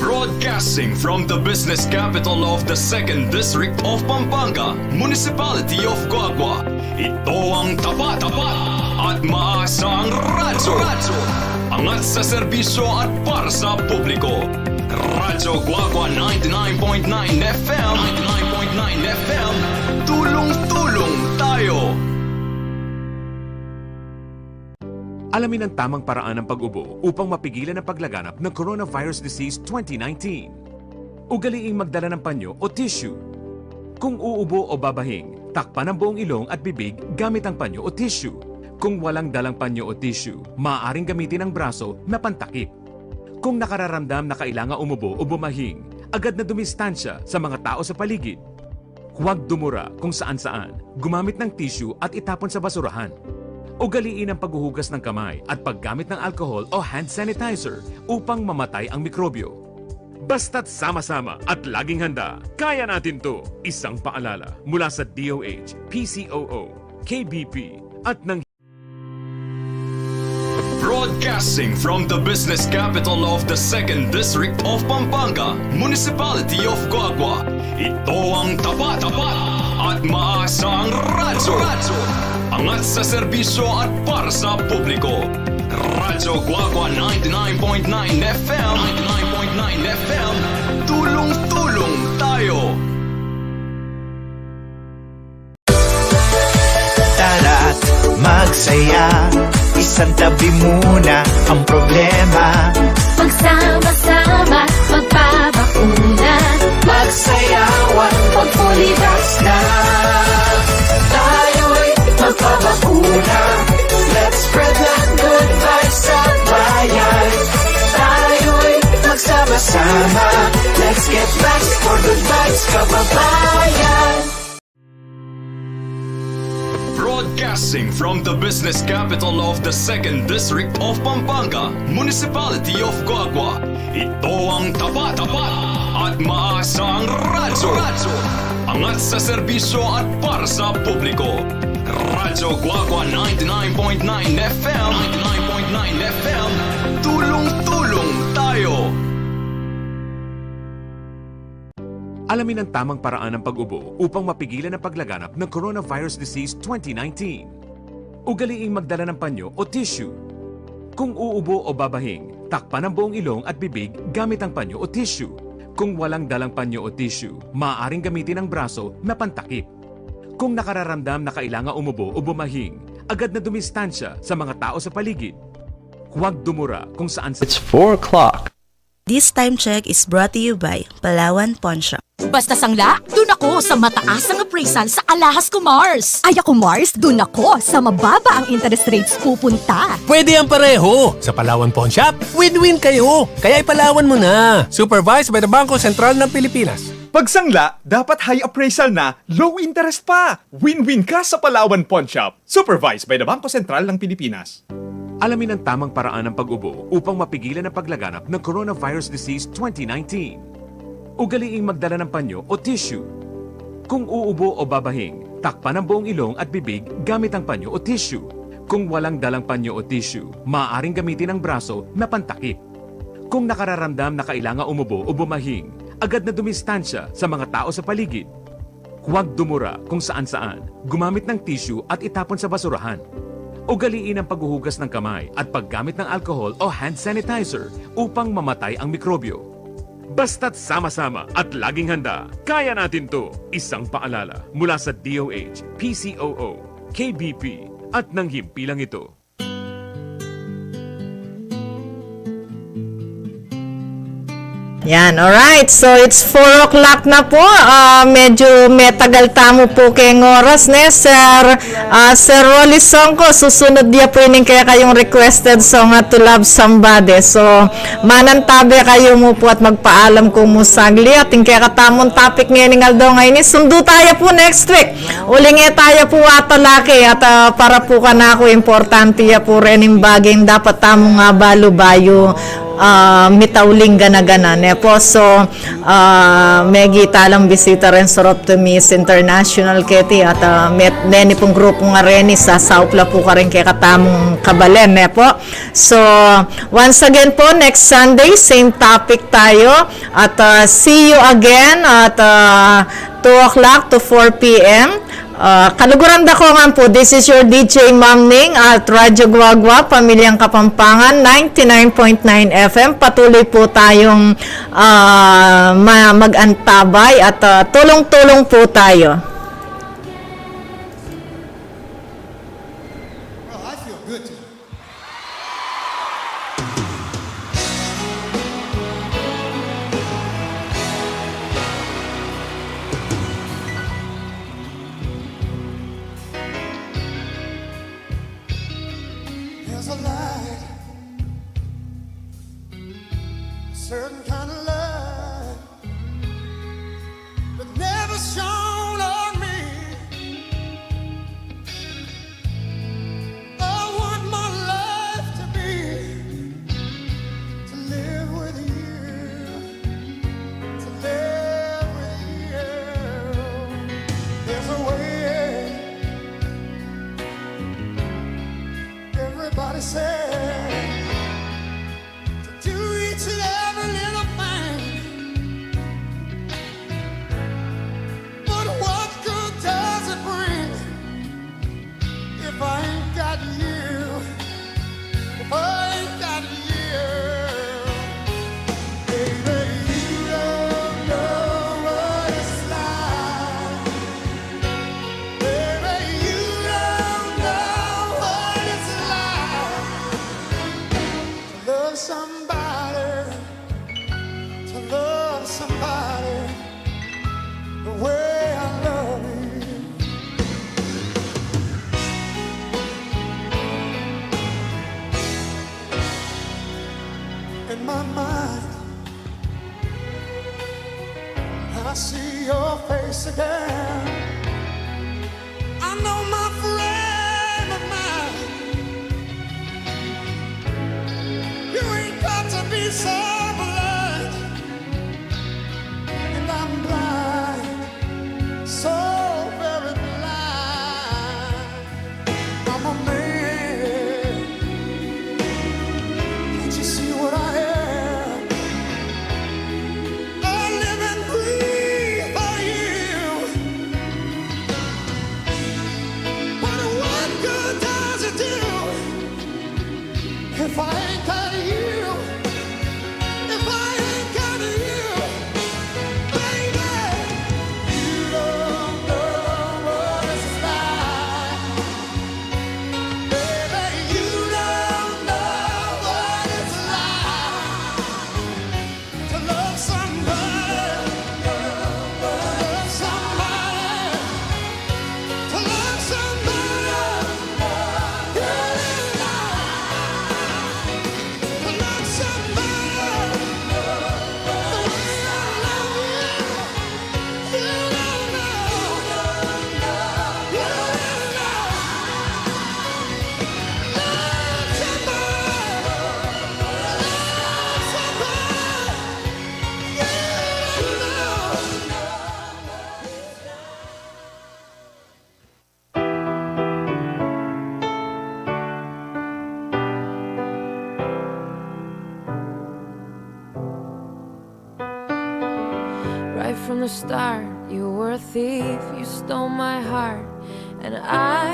Broadcasting from the business capital of the 2nd District of Pampanga, Municipality of Guagua. Ito ang tapat at maasang radyo. Angat sa serbisyo at para sa publiko. Radyo Guagua 99.9 FM. 99.9 FM. Tulong-tulong tayo. Alamin ang tamang paraan ng pag-ubo upang mapigilan ang paglaganap ng Coronavirus Disease 2019. Ugaliing magdala ng panyo o tissue. Kung uubo o babahing, takpan ang buong ilong at bibig gamit ang panyo o tissue. Kung walang dalang panyo o tissue, maaaring gamitin ang braso na pantakip. Kung nakararamdam na kailangan umubo o bumahing, agad na dumistansya sa mga tao sa paligid. Huwag dumura kung saan-saan, gumamit ng tissue at itapon sa basurahan. Ugaliin ang paghuhugas ng kamay at paggamit ng alcohol o hand sanitizer upang mamatay ang mikrobyo. Basta't sama-sama at laging handa, kaya natin to! Isang paalala mula sa DOH, PCOO, KBP at ng Broadcasting from the business capital of the 2nd District of Pampanga, Municipality of Guagua. Ito ang tapat at maasang radyo. Angat sa serbisyo at para sa publiko. Radyo Guagua 99.9 FM. 99.9 FM. Tulong-tulong tayo. Tara't magsaya, isang tabi muna ang problema. Magsama-sama, magpabakuna. Magsayawan, pag fully vax na. Tayo'y magpabakuna. Let's spread the good vibes sa bayan. Tayo'y magsama-sama. Let's get back for good vibes, kababayan. Broadcasting from the business capital of the 2nd District of Pampanga, Municipality of Guagua. Ito ang tapat at maasang radyo. Angat sa serbisyo at para sa publiko. Radyo Guagua 99.9 FM. 99.9 FM. Tulong-tulong tayo. Alamin ang tamang paraan ng pag-ubo upang mapigilan ang paglaganap ng Coronavirus Disease 2019. Ugaliing magdala ng panyo o tissue. Kung uubo o babahing, takpan ang buong ilong at bibig gamit ang panyo o tissue. Kung walang dalang panyo o tissue, maaaring gamitin ang braso na pantakip. Kung nakararamdam na kailangan umubo o bumahing, agad na dumistansya sa mga tao sa paligid. Huwag dumura kung saan sa... It's 4 o'clock. This time check is brought to you by Palawan Pawn Shop. Basta sangla, dun ako sa mataas ang appraisal sa Alahas Kumars. Ay ako Mars, dun ako sa mababa ang interest rates pupunta. Pwede ang pareho. Sa Palawan Pawn Shop, win-win kayo. Kaya ipalawan mo na. Supervised by the Bangko Sentral ng Pilipinas. Pagsangla, dapat high appraisal na, low interest pa. Win-win ka sa Palawan Pawn Shop. Supervised by the Bangko Sentral ng Pilipinas. Alamin ang tamang paraan ng pag-ubo upang mapigilan ang paglaganap ng Coronavirus Disease 2019. Ugaliing magdala ng panyo o tissue. Kung uubo o babahing, takpan ang buong ilong at bibig gamit ang panyo o tissue. Kung walang dalang panyo o tissue, maaaring gamitin ang braso na pantakip. Kung nakararamdam na kailangan umubo o bumahing, agad na dumistansya sa mga tao sa paligid. Huwag dumura kung saan-saan, gumamit ng tissue at itapon sa basurahan. Ugaliin ang paghuhugas ng kamay at paggamit ng alcohol o hand sanitizer upang mamatay ang mikrobyo. Basta't sama-sama at laging handa, kaya natin to. Isang paalala mula sa DOH, PCOO, KBP at ng himpilang ito. Yan, alright. So, it's 4 o'clock na po. Medyo metagal tamo po kayong oras, ne, Sir. Sir Rolly Songko, susunod niya po yun kaya kayong requested song To Love Somebody. So, manantabi kayo mo po at magpaalam kung musagli. At yung kaya katamong topic ngayon ng daw ngayon, sundo tayo po next week. Uling tayo po atalaki at para po ka na ako, importante ya po rin yung bagay dapat tamong balo-bayo. Mitauling gana-gana po. So, may gitalang bisita rin sa Optimis International Keti at neni pong grupo nga rin sa Saupla po ka rin kaya katamong kabalen po. So, once again po, next Sunday, same topic tayo at see you again at 2 o'clock to 4 p.m. Kaluguran da ko nga po, this is your DJ Ma'am Ning at Radyo Guagua, Pamilyang Kapampangan, 99.9 FM. Patuloy po tayong mag-antabay at tulong-tulong po tayo. Certain kind of love that never shone on me. I want my life to be to live with you, to live with you. There's a way. Everybody says to do each and every little thing. But what good does it bring if I ain't got you? If I ain't got you, baby, you don't know what it's like. Baby, you don't know what it's like to love somebody, to love somebody the way I love you. In my mind, I see your face again. I know my frame of mind. You ain't got to be so blind, and I'm blind, so very blind. I'm a man. Can't you see what I am? I live and breathe for you. But what good does it do if I ain't got you? from the start. You were a thief, you stole my heart, and I